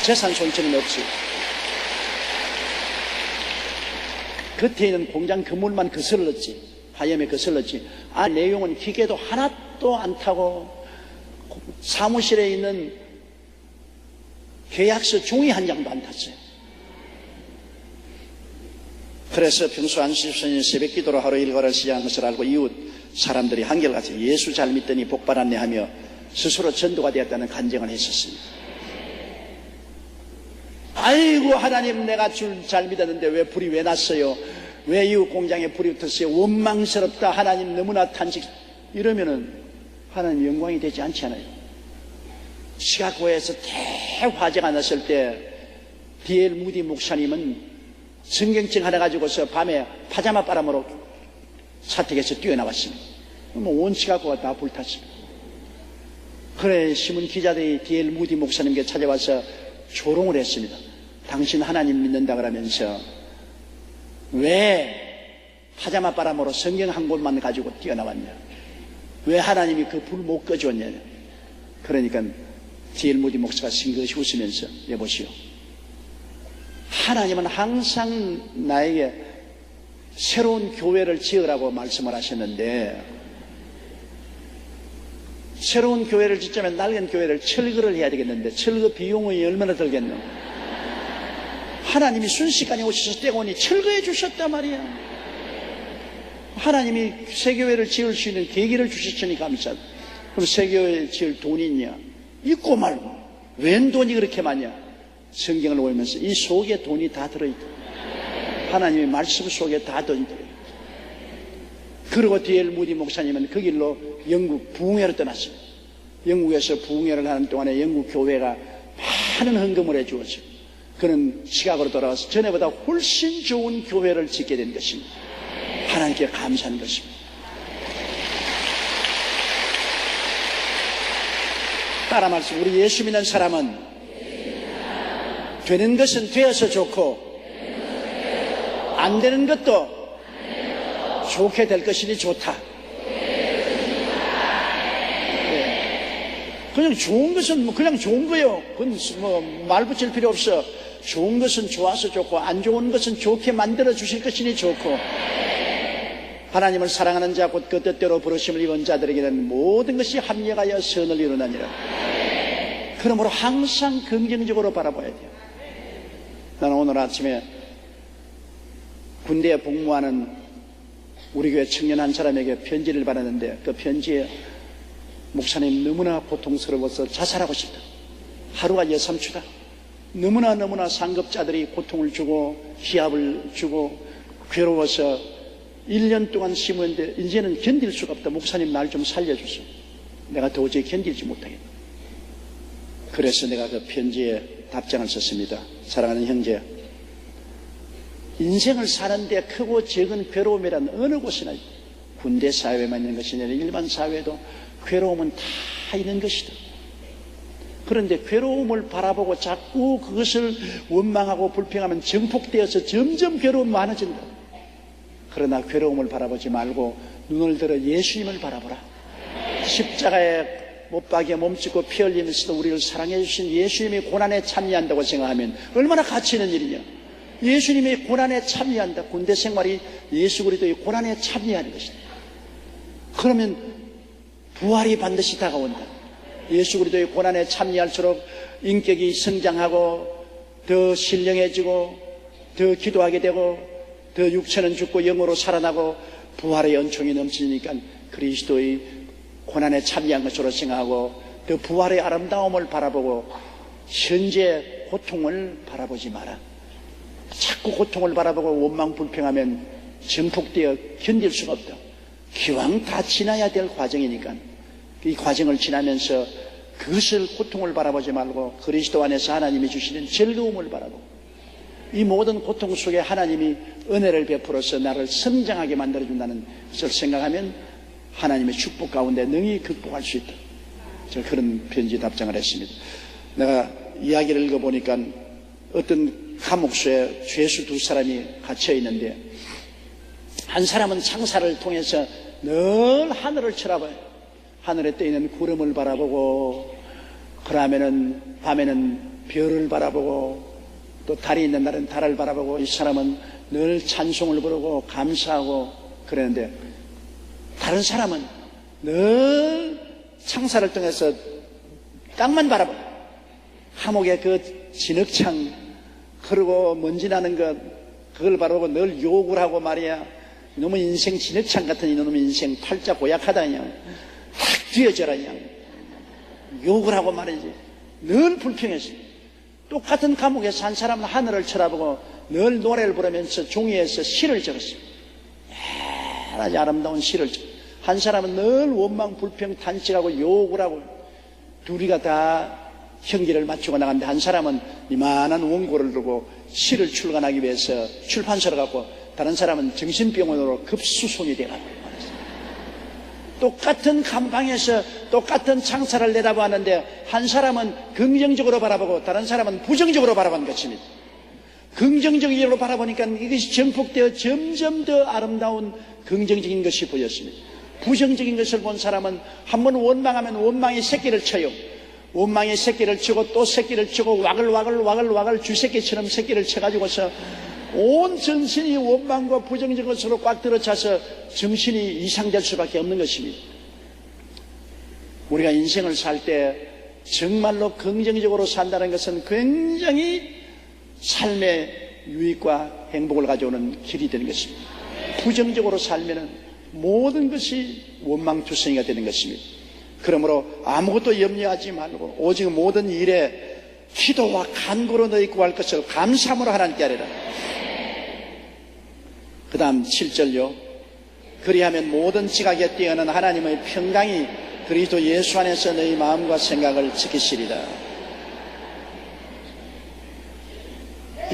재산 손실은 없이. 겉에 있는 공장 건물만 거슬렀지, 화염에 거슬렀지, 내용은 기계도 하나도 안 타고 사무실에 있는 계약서 종이 한 장도 안 탔어요. 그래서 평소 안식년에 새벽 기도로 하루 일과를 시작한 것을 알고 이웃 사람들이 한결같이 예수 잘 믿더니 복 받았네 하며 스스로 전도가 되었다는 간증을 했었습니다. 아이고 하나님, 내가 줄 잘 믿었는데 왜 불이 왜 났어요? 왜 이웃 공장에 불이 붙었어요? 원망스럽다. 하나님 너무나 탄식. 이러면은 하나님 영광이 되지 않지 않아요? 시카고에서 대화재가 났을 때 D.L. 무디 목사님은 성경책 하나 가지고서 밤에 파자마 바람으로 사택에서 뛰어나왔습니다. 온 시카고가 다 불탔습니다. 그래 신문 기자들이 D.L. 무디 목사님께 찾아와서 조롱을 했습니다. 당신 하나님 믿는다 그러면서 왜 파자마 바람으로 성경 한 권만 가지고 뛰어나왔냐? 왜 하나님이 그 불 못 꺼주었냐? 그러니까 D.L. 무디 목사가 싱긋이 웃으면서 여보시오, 하나님은 항상 나에게 새로운 교회를 지으라고 말씀을 하셨는데, 새로운 교회를 짓자면 낡은 교회를 철거를 해야 되겠는데 철거 비용이 얼마나 들겠노? 하나님이 순식간에 오셔서 떼고니 철거해 주셨단 말이야. 하나님이 새 교회를 지을 수 있는 계기를 주셨으니 감사하다. 그럼 새 교회 지을 돈이 있냐? 있고 말고. 웬 돈이 그렇게 많냐? 성경을 보면서 이 속에 돈이 다 들어있다. 하나님의 말씀 속에 다 돈이 들어있다. 그리고 D.L. 무디 목사님은 그 길로 영국 부흥회를 떠났습니다. 영국에서 부흥회를 하는 동안에 영국 교회가 많은 헌금을 해주었어요. 그는 시카고로 돌아와서 전에보다 훨씬 좋은 교회를 짓게 된 것입니다. 하나님께 감사한 것입니다. 따라 말씀, 우리 예수 믿는 사람은 되는 것은 되어서 좋고 안 되는 것도 좋게 될 것이니 좋다. 네. 그냥 좋은 것은 그냥 좋은 거예요. 그건 말 붙일 필요 없어. 좋은 것은 좋아서 좋고 안 좋은 것은 좋게 만들어 주실 것이니 좋고, 하나님을 사랑하는 자 곧 그 뜻대로 부르심을 입은 자들에게는 모든 것이 합력하여 선을 이루나니라. 그러므로 항상 긍정적으로 바라봐야 돼요. 나는 오늘 아침에 군대에 복무하는 우리 교회 청년 한 사람에게 편지를 받았는데 그 편지에 목사님 너무나 고통스러워서 자살하고 싶다. 하루가 여삼추다. 너무나 상급자들이 고통을 주고 기합을 주고 괴로워서 1년 동안 심었는데 이제는 견딜 수가 없다. 목사님 날 좀 살려주세요. 내가 도저히 견딜지 못하겠다. 그래서 내가 그 편지에 답장을 썼습니다. 사랑하는 형제, 인생을 사는데 크고 적은 괴로움이란 어느 곳이나 군대 사회에만 있는 것이 아니라 일반 사회에도 괴로움은 다 있는 것이다. 그런데 괴로움을 바라보고 자꾸 그것을 원망하고 불평하면 증폭되어서 점점 괴로움이 많아진다. 그러나 괴로움을 바라보지 말고 눈을 들어 예수님을 바라보라. 십자가에 못 박여 몸짓고 피 흘리면서도 우리를 사랑해 주신 예수님이 고난에 참여한다고 생각하면 얼마나 가치 있는 일이냐. 예수님이 고난에 참여한다. 군대 생활이 예수 그리스도의 고난에 참여하는 것이다. 그러면 부활이 반드시 다가온다. 예수 그리스도의 고난에 참여할수록 인격이 성장하고 더 신령해지고 더 기도하게 되고 더 육체는 죽고 영으로 살아나고 부활의 은총이 넘치니까 그리스도의 고난에 참여한 것으로 생각하고 더 부활의 아름다움을 바라보고 현재 고통을 바라보지 마라. 자꾸 고통을 바라보고 원망 불평하면 증폭되어 견딜 수가 없다. 기왕 다 지나야 될 과정이니까 이 과정을 지나면서 그것을 고통을 바라보지 말고 그리스도 안에서 하나님이 주시는 즐거움을 바라보고 이 모든 고통 속에 하나님이 은혜를 베풀어서 나를 성장하게 만들어준다는 것을 생각하면 하나님의 축복 가운데 능히 극복할 수 있다. 저 그런 편지 답장을 했습니다. 내가 이야기를 읽어보니까 어떤 감옥소에 죄수 두 사람이 갇혀 있는데, 한 사람은 창살을 통해서 늘 하늘을 쳐다봐요. 하늘에 떠 있는 구름을 바라보고, 그러면은 밤에는 별을 바라보고, 또 달이 있는 날은 달을 바라보고, 이 사람은 늘 찬송을 부르고 감사하고 그러는데, 다른 사람은 늘 창살을 통해서 땅만 바라보고, 감옥의 그 진흙창 흐르고 먼지 나는 것, 그걸 바라보고 늘 욕을 하고 말이야. 이놈의 인생 진흙창 같은 이놈의 인생 팔자 고약하다, 그냥 확 뒤어져라, 그냥 욕을 하고 말이지. 늘 불평했어요. 똑같은 감옥에서 한 사람은 하늘을 쳐다보고 늘 노래를 부르면서 종이에서 시를 적었어요. 아주 아름다운 시를 적었어요. 한 사람은 늘 원망 불평 탄식하고 욕을 하고, 둘이가 다 형기를 맞추고 나갔는데, 한 사람은 이만한 원고를 두고 시를 출간하기 위해서 출판사를 갔고, 다른 사람은 정신병원으로 급수송이 돼가고 말했어요. 똑같은 감방에서 똑같은 창살을 내다보았는데, 한 사람은 긍정적으로 바라보고 다른 사람은 부정적으로 바라본 것입니다. 긍정적으로 바라보니까 이것이 정폭되어 점점 더 아름다운 긍정적인 것이 보였습니다. 부정적인 것을 본 사람은 한번 원망하면 원망의 새끼를 쳐요. 원망의 새끼를 치고 또 새끼를 치고 와글와글 쥐새끼처럼 새끼를 쳐가지고서 온 정신이 원망과 부정적인 것으로 꽉 들어차서 정신이 이상될 수밖에 없는 것입니다. 우리가 인생을 살 때 정말로 긍정적으로 산다는 것은 굉장히 삶의 유익과 행복을 가져오는 길이 되는 것입니다. 부정적으로 살면은 모든 것이 원망투성이가 되는 것입니다. 그러므로 아무것도 염려하지 말고 오직 모든 일에 기도와 간구로 너희 구할 것을 감사함으로 하나님께 아뢰라. 그 다음 7절요. 그리하면 모든 지각에 뛰어난 하나님의 평강이 그리스도 예수 안에서 너희 마음과 생각을 지키시리라.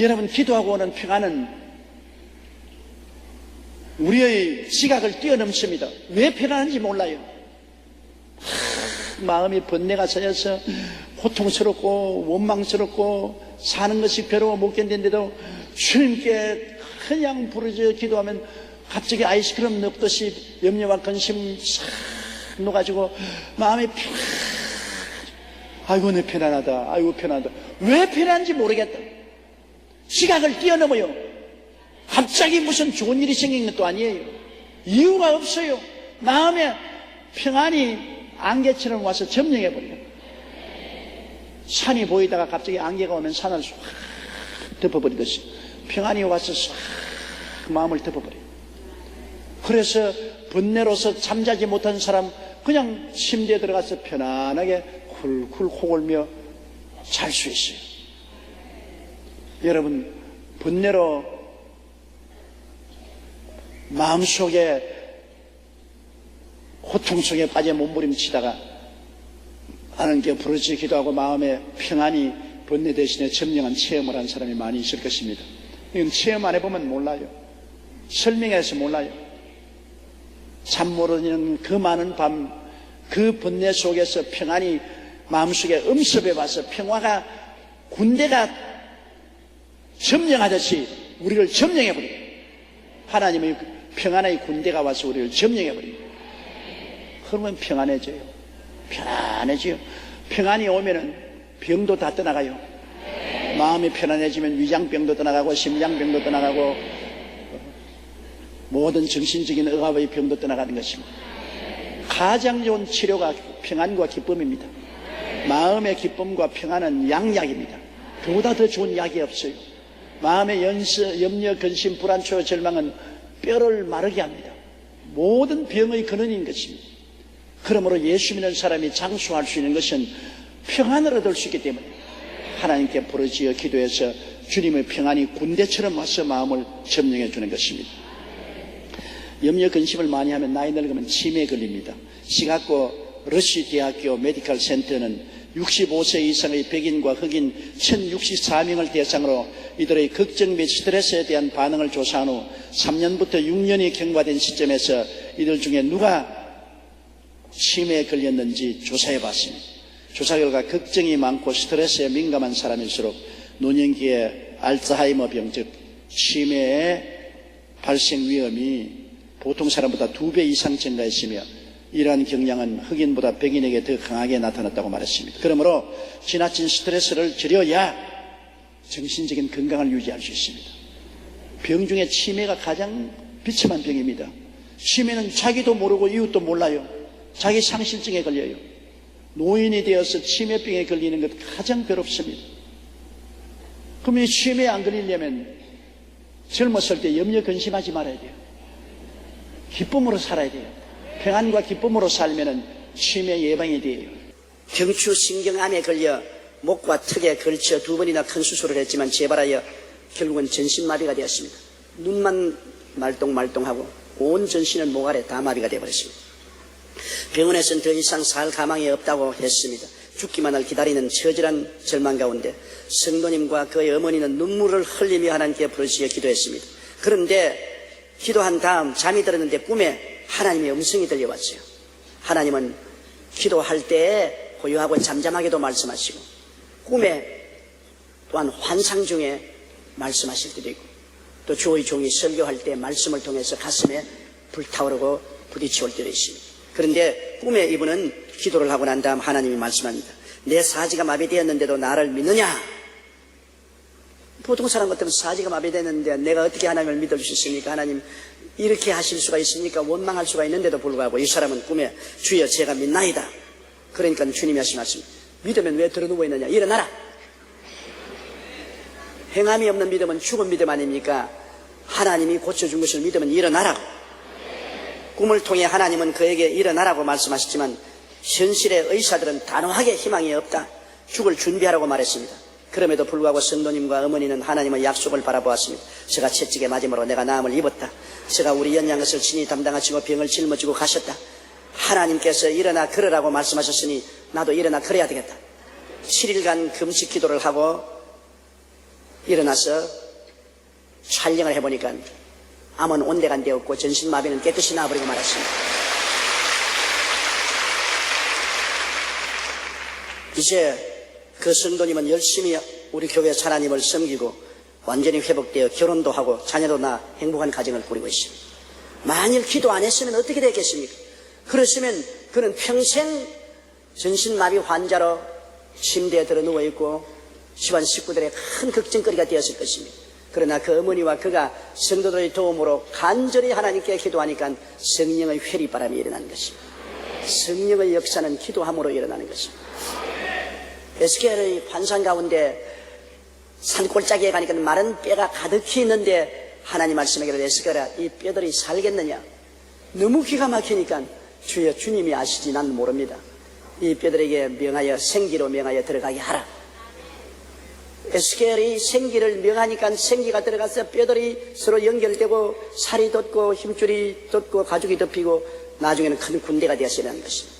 여러분, 기도하고 오는 평안은 우리의 지각을 뛰어넘습니다. 왜 편안한지 몰라요. 마음이 번뇌가 쌓여서 고통스럽고 원망스럽고 사는 것이 괴로워 못 견딘데도 주님께 그냥 부르짖어 기도하면 갑자기 아이스크림 넣듯이 염려와 근심 싹 녹아지고 마음이 아이고 내 편안하다, 아이고 편안하다. 왜 편안한지 모르겠다. 지각을 뛰어넘어요. 갑자기 무슨 좋은 일이 생긴 것도 아니에요. 이유가 없어요. 마음에 평안이 안개처럼 와서 점령해버려요. 산이 보이다가 갑자기 안개가 오면 산을 싹 덮어버리듯이 평안이 와서 싹 마음을 덮어버려요. 그래서 번뇌로서 잠자지 못한 사람 그냥 침대에 들어가서 편안하게 쿨쿨 코골며 잘 수 있어요. 여러분, 번뇌로 마음속에 고통 속에 빠져 몸부림치다가 하나님께 부르짖어 기도하고 마음에 평안이 번뇌 대신에 점령한 체험을 한 사람이 많이 있을 것입니다. 이건 체험 안 해보면 몰라요. 설명해서 몰라요. 잠 모르는 그 많은 밤, 그 번뇌 속에서 평안이 마음속에 음습해 와서 평화가 군대가 점령하듯이 우리를 점령해버려요. 하나님의 평안의 군대가 와서 우리를 점령해버려요. 그러면 평안해져요. 편안해져요. 평안이 오면은 병도 다 떠나가요. 마음이 편안해지면 위장병도 떠나가고 심장병도 떠나가고 모든 정신적인 억압의 병도 떠나가는 것입니다. 가장 좋은 치료가 평안과 기쁨입니다. 마음의 기쁨과 평안은 양약입니다. 그보다 더 좋은 약이 없어요. 마음의 염려, 근심, 불안, 초요, 절망은 뼈를 마르게 합니다. 모든 병의 근원인 것입니다. 그러므로 예수 믿는 사람이 장수할 수 있는 것은 평안을 얻을 수 있기 때문에 하나님께 부르짖어 기도해서 주님의 평안이 군대처럼 와서 마음을 점령해 주는 것입니다. 염려, 근심을 많이 하면 나이 늙으면 치매에 걸립니다. 시카고 러시 대학교 메디컬 센터는 65세 이상의 백인과 흑인 1064명을 대상으로 이들의 걱정 및 스트레스에 대한 반응을 조사한 후 3년부터 6년이 경과된 시점에서 이들 중에 누가 치매에 걸렸는지 조사해 봤습니다. 조사 결과 걱정이 많고 스트레스에 민감한 사람일수록 노년기에 알츠하이머병, 즉 치매의 발생 위험이 보통 사람보다 2배 이상 증가했으며 이러한 경향은 흑인보다 백인에게 더 강하게 나타났다고 말했습니다. 그러므로 지나친 스트레스를 줄여야 정신적인 건강을 유지할 수 있습니다. 병 중에 치매가 가장 비참한 병입니다. 치매는 자기도 모르고 이웃도 몰라요. 자기 상실증에 걸려요. 노인이 되어서 치매병에 걸리는 것 가장 괴롭습니다. 그럼 이 치매에 안 걸리려면 젊었을 때 염려 근심하지 말아야 돼요. 기쁨으로 살아야 돼요. 평안과 기쁨으로 살면은 치매 예방이 돼요. 경추신경암에 걸려 목과 턱에 걸쳐 2번이나 큰 수술을 했지만 재발하여 결국은 전신마비가 되었습니다. 눈만 말똥말똥하고 온 전신은 목 아래 다 마비가 되어버렸습니다. 병원에서는 더 이상 살 가망이 없다고 했습니다. 죽기만을 기다리는 처절한 절망 가운데 성도님과 그의 어머니는 눈물을 흘리며 하나님께 부르시어 기도했습니다. 그런데 기도한 다음 잠이 들었는데 꿈에 하나님의 음성이 들려왔어요. 하나님은 기도할 때 고요하고 잠잠하게도 말씀하시고 꿈에 또한 환상 중에 말씀하실 때도 있고 또 주의 종이 설교할 때 말씀을 통해서 가슴에 불타오르고 부딪혀올 때도 있습니다. 그런데 꿈에 이분은 기도를 하고 난 다음 하나님이 말씀합니다. 내 사지가 마비되었는데도 나를 믿느냐? 보통 사람 같으면 사지가 마비되었는데 내가 어떻게 하나님을 믿을 수 있습니까? 하나님 이렇게 하실 수가 있으니까 원망할 수가 있는데도 불구하고 이 사람은 꿈에 주여 제가 믿나이다. 그러니까 주님이 하신 말씀, 믿으면 왜 들어 누워 있느냐? 일어나라. 행함이 없는 믿음은 죽은 믿음 아닙니까? 하나님이 고쳐준 것을 믿으면 일어나라고. 꿈을 통해 하나님은 그에게 일어나라고 말씀하셨지만 현실의 의사들은 단호하게 희망이 없다. 죽을 준비하라고 말했습니다. 그럼에도 불구하고 성도님과 어머니는 하나님의 약속을 바라보았습니다. 제가 채찍에 맞음으로 내가 나음을 입었다. 제가 우리 연양 것을 친히 담당하시고 병을 짊어지고 가셨다. 하나님께서 일어나 걸으라고 말씀하셨으니 나도 일어나 걸어야 되겠다. 7일간 금식 기도를 하고 일어나서 촬영을 해보니까 암은 온데간 되었고 전신마비는 깨끗이 나아버리고 말았습니다. 이제 그 성도님은 열심히 우리 교회 하나님을 섬기고 완전히 회복되어 결혼도 하고 자녀도 낳아 행복한 가정을 꾸리고 있습니다. 만일 기도 안 했으면 어떻게 됐겠습니까? 그렇으면 그는 평생 전신마비 환자로 침대에 들어 누워있고 집안 식구들의 큰 걱정거리가 되었을 것입니다. 그러나 그 어머니와 그가 성도들의 도움으로 간절히 하나님께 기도하니까 성령의 회리바람이 일어나는 것입니다. 성령의 역사는 기도함으로 일어나는 것입니다. 에스겔의 환상 가운데 산골짜기에 가니까 마른 뼈가 가득히 있는데 하나님 말씀하기를 에스겔아 이 뼈들이 살겠느냐? 너무 기가 막히니까 주여 주님이 아시지 난 모릅니다. 이 뼈들에게 명하여 생기로 명하여 들어가게 하라. 에스겔이 생기를 명하니까 생기가 들어가서 뼈들이 서로 연결되고 살이 돋고 힘줄이 돋고 가죽이 덮이고 나중에는 큰 군대가 되었으라는 것입니다.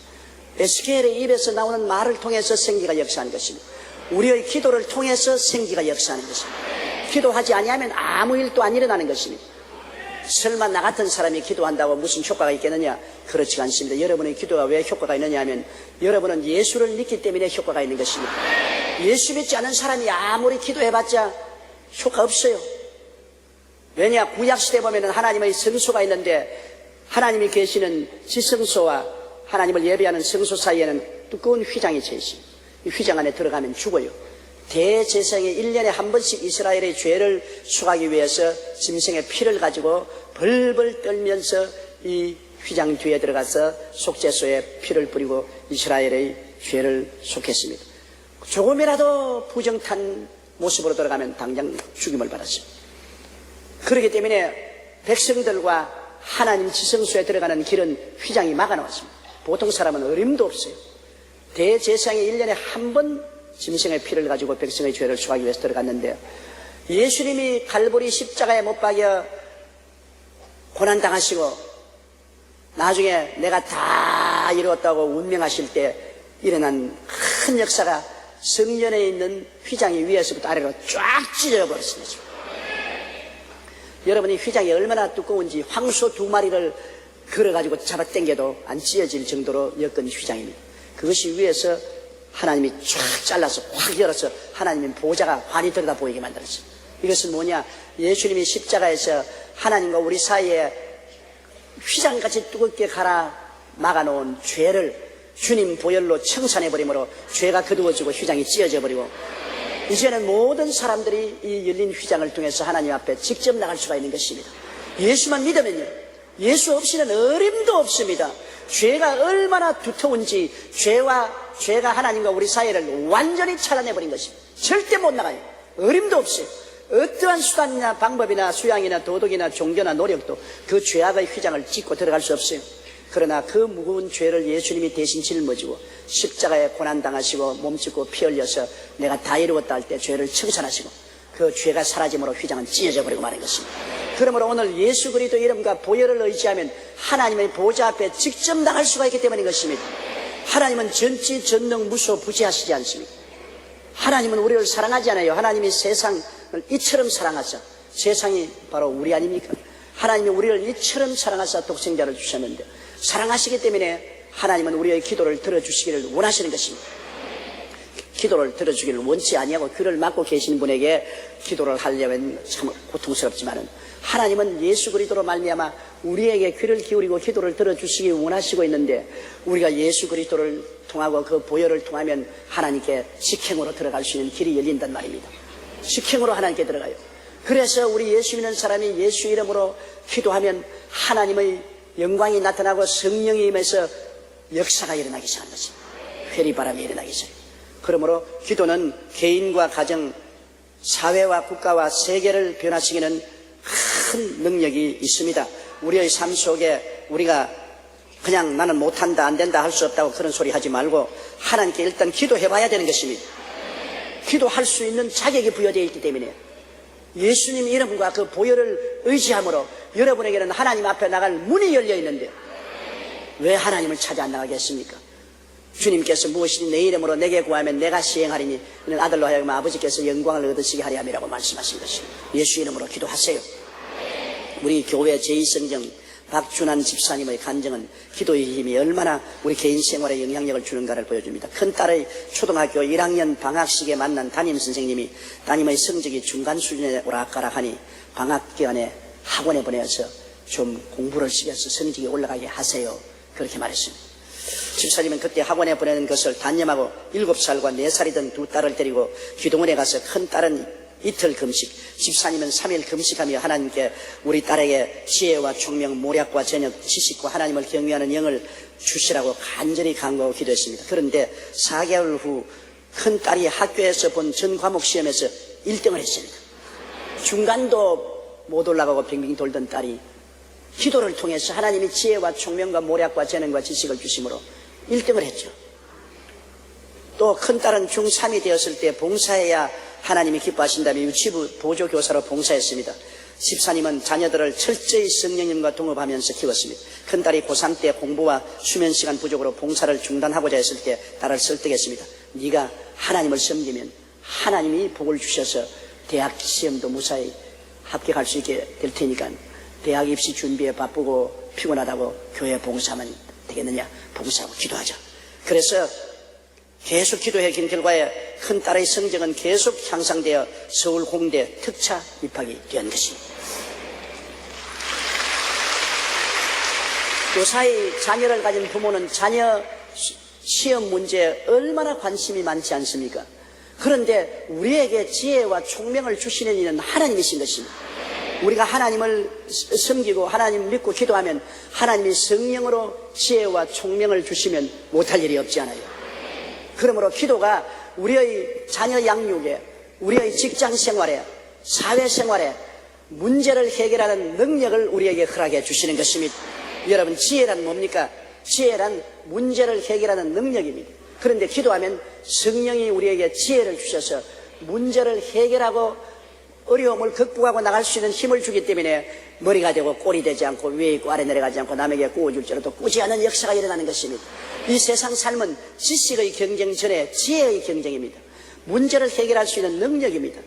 에스겔의 입에서 나오는 말을 통해서 생기가 역사하는 것입니다. 우리의 기도를 통해서 생기가 역사하는 것입니다. 기도하지 아니하면 아무 일도 안 일어나는 것입니다. 설마 나 같은 사람이 기도한다고 무슨 효과가 있겠느냐? 그렇지 않습니다. 여러분의 기도가 왜 효과가 있느냐 하면 여러분은 예수를 믿기 때문에 효과가 있는 것입니다. 예수 믿지 않은 사람이 아무리 기도해봤자 효과 없어요. 왜냐? 구약시대에 보면 하나님의 성소가 있는데 하나님이 계시는 지성소와 하나님을 예배하는 성소 사이에는 두꺼운 휘장이 쳐 있습니다. 이 휘장 안에 들어가면 죽어요. 대제사장이 1년에 한 번씩 이스라엘의 죄를 속하기 위해서 짐승의 피를 가지고 벌벌 떨면서 이 휘장 뒤에 들어가서 속죄소에 피를 뿌리고 이스라엘의 죄를 속했습니다. 조금이라도 부정탄 모습으로 들어가면 당장 죽임을 받았습니다. 그렇기 때문에 백성들과 하나님 지성소에 들어가는 길은 휘장이 막아놓았습니다. 보통 사람은 어림도 없어요. 대제사장이 1년에 한 번 짐승의 피를 가지고 백성의 죄를 속하기 위해서 들어갔는데 예수님이 갈보리 십자가에 못 박여 고난당하시고 나중에 내가 다 이루었다고 운명하실 때 일어난 큰 역사가 성전에 있는 휘장이 위에서부터 아래로 쫙 찢어버렸습니다. 여러분이 휘장이 얼마나 두꺼운지 황소 2마리를 걸어가지고 잡아당겨도 안 찢어질 정도로 여건 휘장입니다. 그것이 위에서 하나님이 쫙 잘라서 확 열어서 하나님의 보좌가 환히 들여다 보이게 만들었어요. 이것은 뭐냐? 예수님이 십자가에서 하나님과 우리 사이에 휘장같이 뜨겁게 갈아 막아놓은 죄를 주님 보혈로 청산해버림으로 죄가 거두어지고 휘장이 찢어져 버리고 이제는 모든 사람들이 이 열린 휘장을 통해서 하나님 앞에 직접 나갈 수가 있는 것입니다. 예수만 믿으면요, 예수 없이는 어림도 없습니다. 죄가 얼마나 두터운지 죄가 하나님과 우리 사이를 완전히 차단해버린 것입니다. 절대 못 나가요. 어림도 없어요. 어떠한 수단이나 방법이나 수양이나 도덕이나 종교나 노력도 그 죄악의 휘장을 찢고 들어갈 수 없어요. 그러나 그 무거운 죄를 예수님이 대신 짊어지고 십자가에 고난당하시고 몸짓고 피 흘려서 내가 다 이루었다 할 때 죄를 청산하시고 그 죄가 사라짐으로 휘장은 찢어져 버리고 마는 것입니다. 그러므로 오늘 예수 그리스도 이름과 보혈을 의지하면 하나님의 보좌 앞에 직접 나갈 수가 있기 때문인 것입니다. 하나님은 전지 전능 무소 부지하시지 않습니다. 하나님은 우리를 사랑하지 않아요. 하나님이 세상을 이처럼 사랑하사, 세상이 바로 우리 아닙니까? 하나님이 우리를 이처럼 사랑하사 독생자를 주셨는데 사랑하시기 때문에 하나님은 우리의 기도를 들어주시기를 원하시는 것입니다. 기도를 들어주기를 원치 아니하고 귀를 막고 계시는 분에게 기도를 하려면 참 고통스럽지만은 하나님은 예수 그리스도로 말미암아 우리에게 귀를 기울이고 기도를 들어주시기 원하시고 있는데 우리가 예수 그리스도를 통하고 그 보혈을 통하면 하나님께 직행으로 들어갈 수 있는 길이 열린단 말입니다. 직행으로 하나님께 들어가요. 그래서 우리 예수 믿는 사람이 예수 이름으로 기도하면 하나님의 영광이 나타나고 성령이 임해서 역사가 일어나기 시작한 것입니다. 회리바람이 일어나기 시작합니다. 그러므로 기도는 개인과 가정, 사회와 국가와 세계를 변화시키는 큰 능력이 있습니다. 우리의 삶 속에 우리가 그냥 나는 못한다, 안 된다, 할 수 없다고 그런 소리 하지 말고 하나님께 일단 기도해 봐야 되는 것입니다. 기도할 수 있는 자격이 부여되어 있기 때문에 예수님 이름과 그 보혈을 의지함으로 여러분에게는 하나님 앞에 나갈 문이 열려 있는데 왜 하나님을 찾아 안 나가겠습니까? 주님께서 무엇이니 내 이름으로 내게 구하면 내가 시행하리니 이는 아들로 하여금 아버지께서 영광을 얻으시게 하리 함이라고 말씀하신 것입니다. 예수 이름으로 기도하세요. 우리 교회 제2성경 박준환 집사님의 간증은 기도의 힘이 얼마나 우리 개인 생활에 영향력을 주는가를 보여줍니다. 큰딸의 초등학교 1학년 방학식에 만난 담임선생님이 따님의 성적이 중간 수준에 오락가락하니 방학 기간에 학원에 보내서 좀 공부를 시켜서 성적이 올라가게 하세요. 그렇게 말했습니다. 집사님은 그때 학원에 보내는 것을 단념하고 7살과 4살이던 두 딸을 데리고 기도원에 가서 큰 딸은 이틀 금식, 집사님은 3일 금식하며 하나님께 우리 딸에게 지혜와 총명, 모략과 전역, 지식과 하나님을 경외하는 영을 주시라고 간절히 간구하고 기도했습니다. 그런데 4개월 후 큰 딸이 학교에서 본 전 과목 시험에서 1등을 했습니다. 중간도 못 올라가고 빙빙 돌던 딸이 기도를 통해서 하나님이 지혜와 총명과 모략과 재능과 지식을 주심으로 1등을 했죠. 또 큰딸은 중3이 되었을 때 봉사해야 하나님이 기뻐하신다며 유치부 보조교사로 봉사했습니다. 집사님은 자녀들을 철저히 성령님과 동업하면서 키웠습니다. 큰딸이 고3 때 공부와 수면시간 부족으로 봉사를 중단하고자 했을 때 딸을 설득했습니다. 네가 하나님을 섬기면 하나님이 복을 주셔서 대학 시험도 무사히 합격할 수 있게 될 테니까 대학 입시 준비에 바쁘고 피곤하다고 교회 봉사하면 되겠느냐? 봉사하고 기도하자. 그래서 계속 기도해 긴 결과에 큰딸의 성적은 계속 향상되어 서울 공대 특차 입학이 된 것입니다. 요사이 자녀를 가진 부모는 자녀 시험 문제에 얼마나 관심이 많지 않습니까? 그런데 우리에게 지혜와 총명을 주시는 이는 하나님이신 것입니다. 우리가 하나님을 섬기고 하나님 믿고 기도하면 하나님이 성령으로 지혜와 총명을 주시면 못할 일이 없지 않아요. 그러므로 기도가 우리의 자녀 양육에, 우리의 직장 생활에, 사회 생활에 문제를 해결하는 능력을 우리에게 허락해 주시는 것입니다. 여러분, 지혜란 뭡니까? 지혜란 문제를 해결하는 능력입니다. 그런데 기도하면 성령이 우리에게 지혜를 주셔서 문제를 해결하고 어려움을 극복하고 나갈 수 있는 힘을 주기 때문에 머리가 되고 꼴이 되지 않고 위에 있고 아래 내려가지 않고 남에게 꾸어줄지라도 꾸지 않는 역사가 일어나는 것입니다. 이 세상 삶은 지식의 경쟁 전에 지혜의 경쟁입니다. 문제를 해결할 수 있는 능력입니다.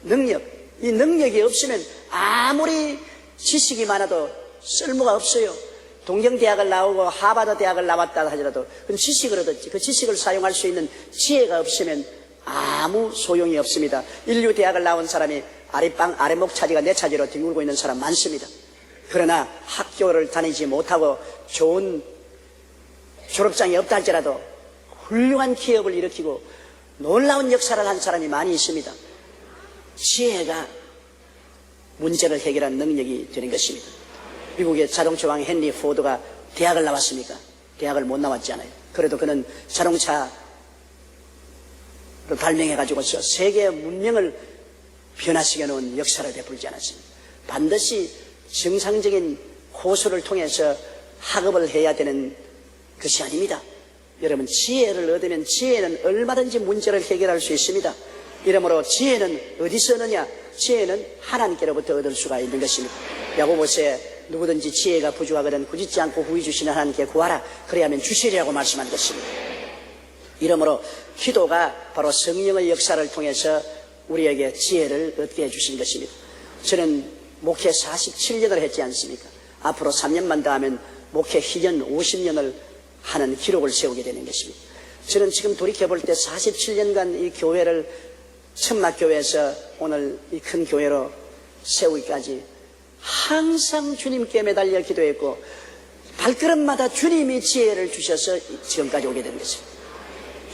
능력. 이 능력이 없으면 아무리 지식이 많아도 쓸모가 없어요. 동경대학을 나오고 하버드 대학을 나왔다 하더라도 그건 지식을 얻었지. 그 지식을 사용할 수 있는 지혜가 없으면 아무 소용이 없습니다. 인류 대학을 나온 사람이 아랫목 차지가 내 차지로 뒹굴고 있는 사람 많습니다. 그러나 학교를 다니지 못하고 좋은 졸업장이 없다 할지라도 훌륭한 기업을 일으키고 놀라운 역사를 한 사람이 많이 있습니다. 지혜가 문제를 해결하는 능력이 되는 것입니다. 미국의 자동차 왕 헨리 포드가 대학을 나왔습니까? 대학을 못 나왔잖아요. 그래도 그는 자동차를 발명해가지고서 세계 문명을 변화시켜 놓은 역사를 베풀지 않았습니다. 반드시 정상적인 호수를 통해서 학업을 해야 되는 것이 아닙니다. 여러분, 지혜를 얻으면 지혜는 얼마든지 문제를 해결할 수 있습니다. 이러므로 지혜는 어디서 얻느냐? 지혜는 하나님께로부터 얻을 수가 있는 것입니다. 야고보서에 누구든지 지혜가 부족하거든 꾸짖지 않고 후히 주시는 하나님께 구하라. 그래야만 주시리라고 말씀한 것입니다. 이러므로 기도가 바로 성령의 역사를 통해서 우리에게 지혜를 얻게 해주신 것입니다. 저는 목회 47년을 했지 않습니까? 앞으로 3년만 더 하면 목회 희년 50년을 하는 기록을 세우게 되는 것입니다. 저는 지금 돌이켜볼 때 47년간 이 교회를 천막교회에서 오늘 이 큰 교회로 세우기까지 항상 주님께 매달려 기도했고 발걸음마다 주님이 지혜를 주셔서 지금까지 오게 된 것입니다.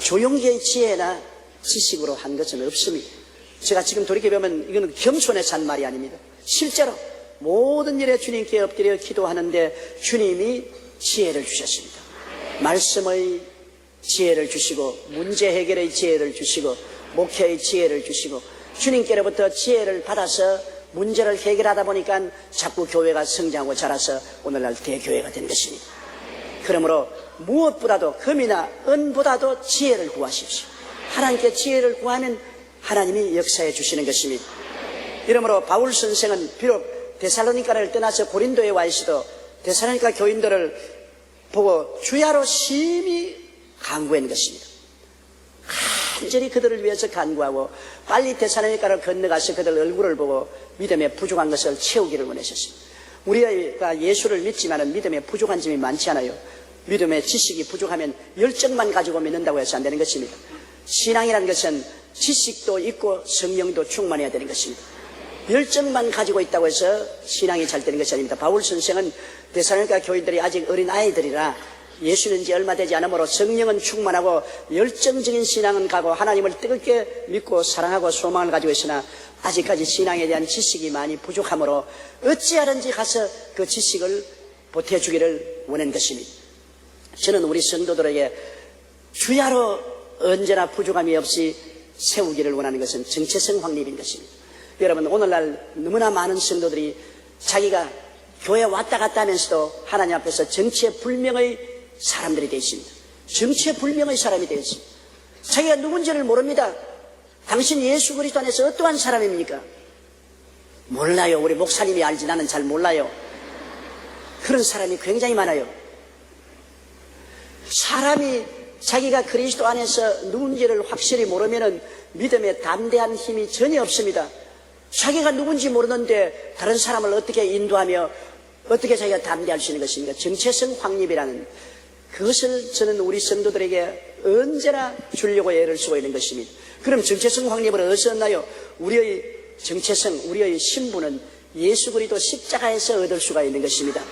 조용기의 지혜나 지식으로 한 것은 없습니다. 제가 지금 돌이켜보면 이거는 겸손해서 한 말이 아닙니다. 실제로 모든 일에 주님께 엎드려 기도하는데 주님이 지혜를 주셨습니다. 말씀의 지혜를 주시고 문제 해결의 지혜를 주시고 목회의 지혜를 주시고 주님께로부터 지혜를 받아서 문제를 해결하다 보니까 자꾸 교회가 성장하고 자라서 오늘날 대교회가 된 것입니다. 그러므로 무엇보다도 금이나 은보다도 지혜를 구하십시오. 하나님께 지혜를 구하면 하나님이 역사해 주시는 것입니다. 이러므로 바울 선생은 비록 데살로니가를 떠나서 고린도에 와 있어도 데살로니가 교인들을 보고 주야로 심히 간구한 것입니다. 간절히 그들을 위해서 간구하고 빨리 데살로니가를 건너가서 그들 얼굴을 보고 믿음에 부족한 것을 채우기를 원하셨습니다. 우리가 예수를 믿지만 믿음에 부족한 점이 많지 않아요. 믿음의 지식이 부족하면 열정만 가지고 믿는다고 해서 안 되는 것입니다. 신앙이라는 것은 지식도 있고 성령도 충만해야 되는 것입니다. 열정만 가지고 있다고 해서 신앙이 잘 되는 것이 아닙니다. 바울 선생은 데살로니가 교인들이 아직 어린 아이들이라 예수는 지 얼마 되지 않으므로 성령은 충만하고 열정적인 신앙은 가고 하나님을 뜨겁게 믿고 사랑하고 소망을 가지고 있으나 아직까지 신앙에 대한 지식이 많이 부족하므로 어찌하든지 가서 그 지식을 보태주기를 원한 것입니다. 저는 우리 성도들에게 주야로 언제나 부족함이 없이 세우기를 원하는 것은 정체성 확립인 것입니다. 여러분, 오늘날 너무나 많은 성도들이 자기가 교회 왔다 갔다 하면서도 하나님 앞에서 정체불명의 사람들이 되어 있습니다. 정체불명의 사람이 되어 있습니다. 자기가 누군지를 모릅니다. 당신 예수 그리스도 안에서 어떠한 사람입니까? 몰라요. 우리 목사님이 알지 나는 잘 몰라요. 그런 사람이 굉장히 많아요. 사람이 자기가 그리스도 안에서 누군지를 확실히 모르면 믿음에 담대한 힘이 전혀 없습니다. 자기가 누군지 모르는데 다른 사람을 어떻게 인도하며 어떻게 자기가 담대할 수 있는 것입니까? 정체성 확립이라는 그것을 저는 우리 성도들에게 언제나 주려고 애를 쓰고 있는 것입니다. 그럼 정체성 확립을 어디서 얻나요? 우리의 정체성, 우리의 신분은 예수 그리스도 십자가에서 얻을 수가 있는 것입니다.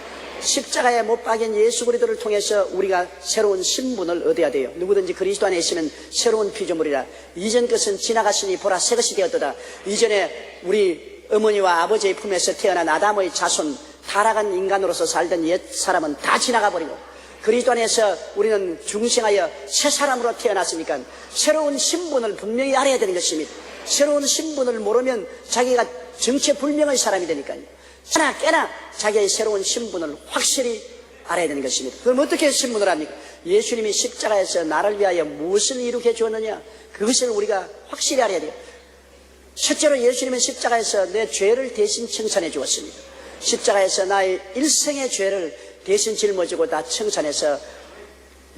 십자가에 못 박인 예수 그리스도를 통해서 우리가 새로운 신분을 얻어야 돼요. 누구든지 그리스도 안에 있으면 새로운 피조물이라. 이전 것은 지나갔으니 보라 새 것이 되었도다. 이전에 우리 어머니와 아버지의 품에서 태어난 아담의 자손, 타락한 인간으로서 살던 옛 사람은 다 지나가 버리고 그리스도 안에서 우리는 중생하여 새 사람으로 태어났으니까 새로운 신분을 분명히 알아야 되는 것입니다. 새로운 신분을 모르면 자기가 정체불명의 사람이 되니까요. 하나 깨나 자기의 새로운 신분을 확실히 알아야 되는 것입니다. 그럼 어떻게 신분을 합니까? 예수님이 십자가에서 나를 위하여 무엇을 이루게 주었느냐? 그것을 우리가 확실히 알아야 돼요. 실제로 예수님은 십자가에서 내 죄를 대신 청산해 주었습니다. 십자가에서 나의 일생의 죄를 대신 짊어지고 다 청산해서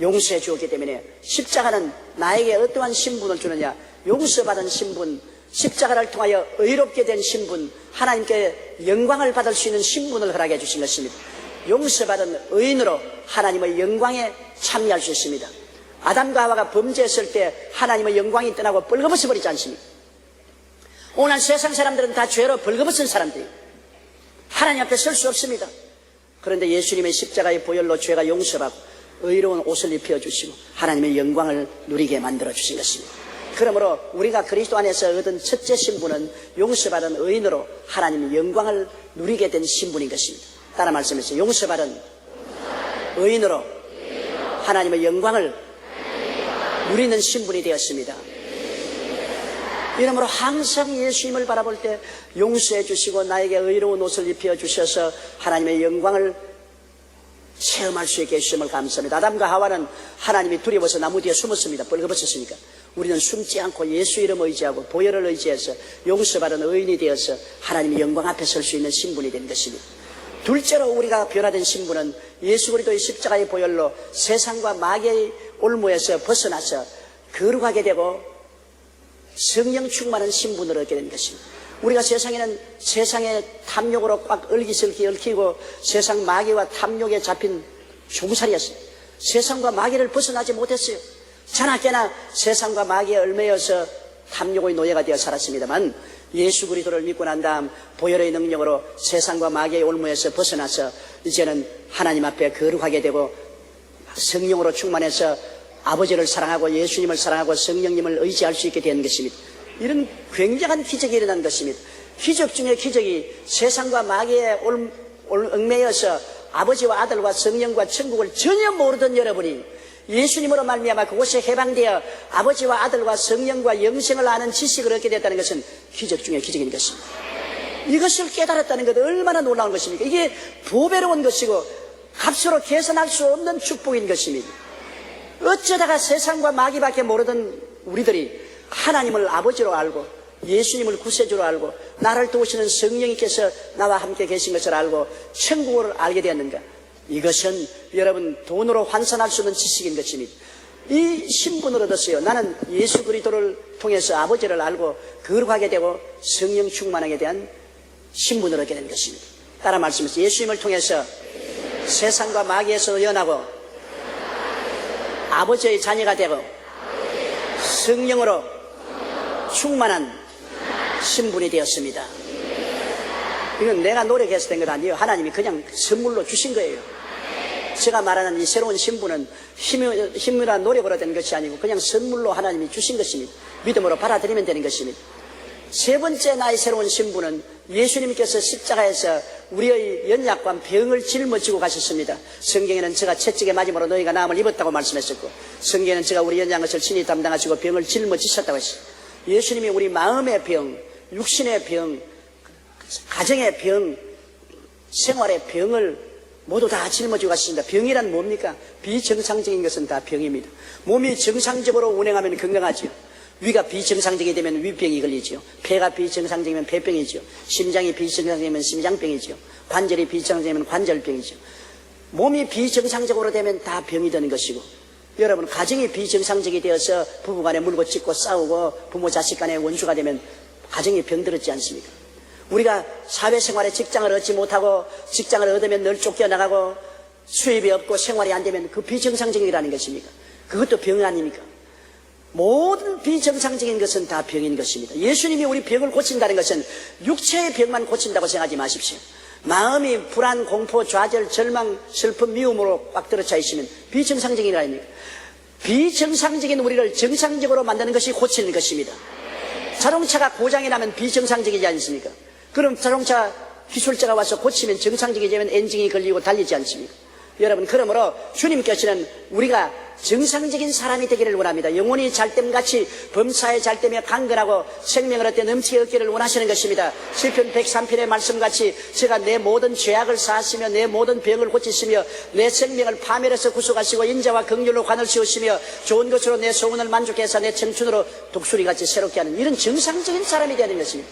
용서해 주었기 때문에 십자가는 나에게 어떠한 신분을 주느냐? 용서받은 신분, 십자가를 통하여 의롭게 된 신분, 하나님께 영광을 받을 수 있는 신분을 허락해 주신 것입니다. 용서받은 의인으로 하나님의 영광에 참여할 수 있습니다. 아담과 하와가 범죄했을 때 하나님의 영광이 떠나고 벌거벗어 버리지 않습니까? 오늘 세상 사람들은 다 죄로 벌거벗은 사람들이에요. 하나님 앞에 설 수 없습니다. 그런데 예수님의 십자가의 보혈로 죄가 용서받고 의로운 옷을 입혀주시고 하나님의 영광을 누리게 만들어주신 것입니다. 그러므로 우리가 그리스도 안에서 얻은 첫째 신분은 용서받은 의인으로 하나님의 영광을 누리게 된 신분인 것입니다. 따라 말씀해주세요. 용서받은 의인으로 하나님의 영광을 누리는 신분이 되었습니다. 이러므로 항상 예수님을 바라볼 때 용서해 주시고 나에게 의로운 옷을 입혀 주셔서 하나님의 영광을 체험할 수 있게 해주심을 감사합니다. 아담과 하와는 하나님이 두려워서 나무 뒤에 숨었습니다. 벌거벗었으니까. 우리는 숨지 않고 예수 이름 의지하고 보혈을 의지해서 용서받은 의인이 되어서 하나님의 영광 앞에 설 수 있는 신분이 된 것입니다. 둘째로 우리가 변화된 신분은 예수 그리스도의 십자가의 보혈로 세상과 마귀의 올무에서 벗어나서 거룩하게 되고 성령 충만한 신분을 얻게 된 것입니다. 우리가 세상에는 세상의 탐욕으로 꽉 얽히고 세상 마귀와 탐욕에 잡힌 종살이였습니다. 세상과 마귀를 벗어나지 못했어요. 자나깨나 세상과 마귀에 얽매여서 탐욕의 노예가 되어 살았습니다만 예수 그리스도를 믿고 난 다음 보혈의 능력으로 세상과 마귀의 올무에서 벗어나서 이제는 하나님 앞에 거룩하게 되고 성령으로 충만해서 아버지를 사랑하고 예수님을 사랑하고 성령님을 의지할 수 있게 된 것입니다. 이런 굉장한 기적이 일어난 것입니다. 기적 중에 기적이 세상과 마귀에 얽매여서 아버지와 아들과 성령과 천국을 전혀 모르던 여러분이 예수님으로 말미암아 그곳에 해방되어 아버지와 아들과 성령과 영생을 아는 지식을 얻게 됐다는 것은 기적 중에 기적인 것입니다. 이것을 깨달았다는 것은 얼마나 놀라운 것입니까? 이게 보배로운 것이고 값으로 계산할 수 없는 축복인 것입니다. 어쩌다가 세상과 마귀밖에 모르던 우리들이 하나님을 아버지로 알고 예수님을 구세주로 알고 나를 도우시는 성령님께서 나와 함께 계신 것을 알고 천국을 알게 되었는가? 이것은 여러분 돈으로 환산할 수 없는 지식인 것입니다. 이 신분을 얻었어요. 나는 예수 그리스도를 통해서 아버지를 알고 거룩하게 되고 성령 충만하게 대한 신분을 얻게 된 것입니다. 따라 말씀하세요. 예수님을 통해서 세상과 마귀에서 연하고 아버지의 자녀가 되고 성령으로 충만한 신분이 되었습니다. 이건 내가 노력해서 된 것 아니에요. 하나님이 그냥 선물로 주신 거예요. 제가 말하는 이 새로운 신분은 힘이나 노력으로 된 것이 아니고 그냥 선물로 하나님이 주신 것입니다. 믿음으로 받아들이면 되는 것입니다. 세 번째 나의 새로운 신분은 예수님께서 십자가에서 우리의 연약과 병을 짊어지고 가셨습니다. 성경에는 제가 채찍에 맞음으로 너희가 나음을 입었다고 말씀했었고 성경에는 제가 우리 연약한 것을 친히 담당하시고 병을 짊어지셨다고 했어요. 예수님이 우리 마음의 병, 육신의 병, 가정의 병, 생활의 병을 모두 다 짊어지고 가셨습니다. 병이란 뭡니까? 비정상적인 것은 다 병입니다. 몸이 정상적으로 운행하면 건강하죠. 위가 비정상적이 되면 위병이 걸리죠. 폐가 비정상적이면 폐병이죠. 심장이 비정상적이면 심장병이죠. 관절이 비정상적이면 관절병이죠. 몸이 비정상적으로 되면 다 병이 되는 것이고 여러분 가정이 비정상적이 되어서 부부간에 물고 찢고 싸우고 부모 자식 간에 원수가 되면 가정이 병들었지 않습니까? 우리가 사회생활에 직장을 얻지 못하고 직장을 얻으면 늘 쫓겨나가고 수입이 없고 생활이 안 되면 그 비정상적이라는 것입니까? 그것도 병 아닙니까? 모든 비정상적인 것은 다 병인 것입니다. 예수님이 우리 병을 고친다는 것은 육체의 병만 고친다고 생각하지 마십시오. 마음이 불안, 공포, 좌절, 절망, 슬픔, 미움으로 꽉 들어차 있으면 비정상적인 거 아닙니까? 비정상적인 우리를 정상적으로 만드는 것이 고치는 것입니다. 자동차가 고장이 나면 비정상적이지 않습니까? 그럼 자동차 기술자가 와서 고치면 정상적이 되면 엔진이 걸리고 달리지 않습니까? 여러분 그러므로 주님께서는 우리가 정상적인 사람이 되기를 원합니다. 영혼이 잘됨같이 범사에 잘되며 강건하고 생명을 얻되 넘치게 얻기를 원하시는 것입니다. 시편 103편의 말씀같이 제가 내 모든 죄악을 사하시며 내 모든 병을 고치시며 내 생명을 파멸해서 구속하시고 인자와 긍휼로 관을 씌우시며 좋은 것으로 내 소원을 만족해서 내 청춘으로 독수리같이 새롭게 하는 이런 정상적인 사람이 되는 것입니다.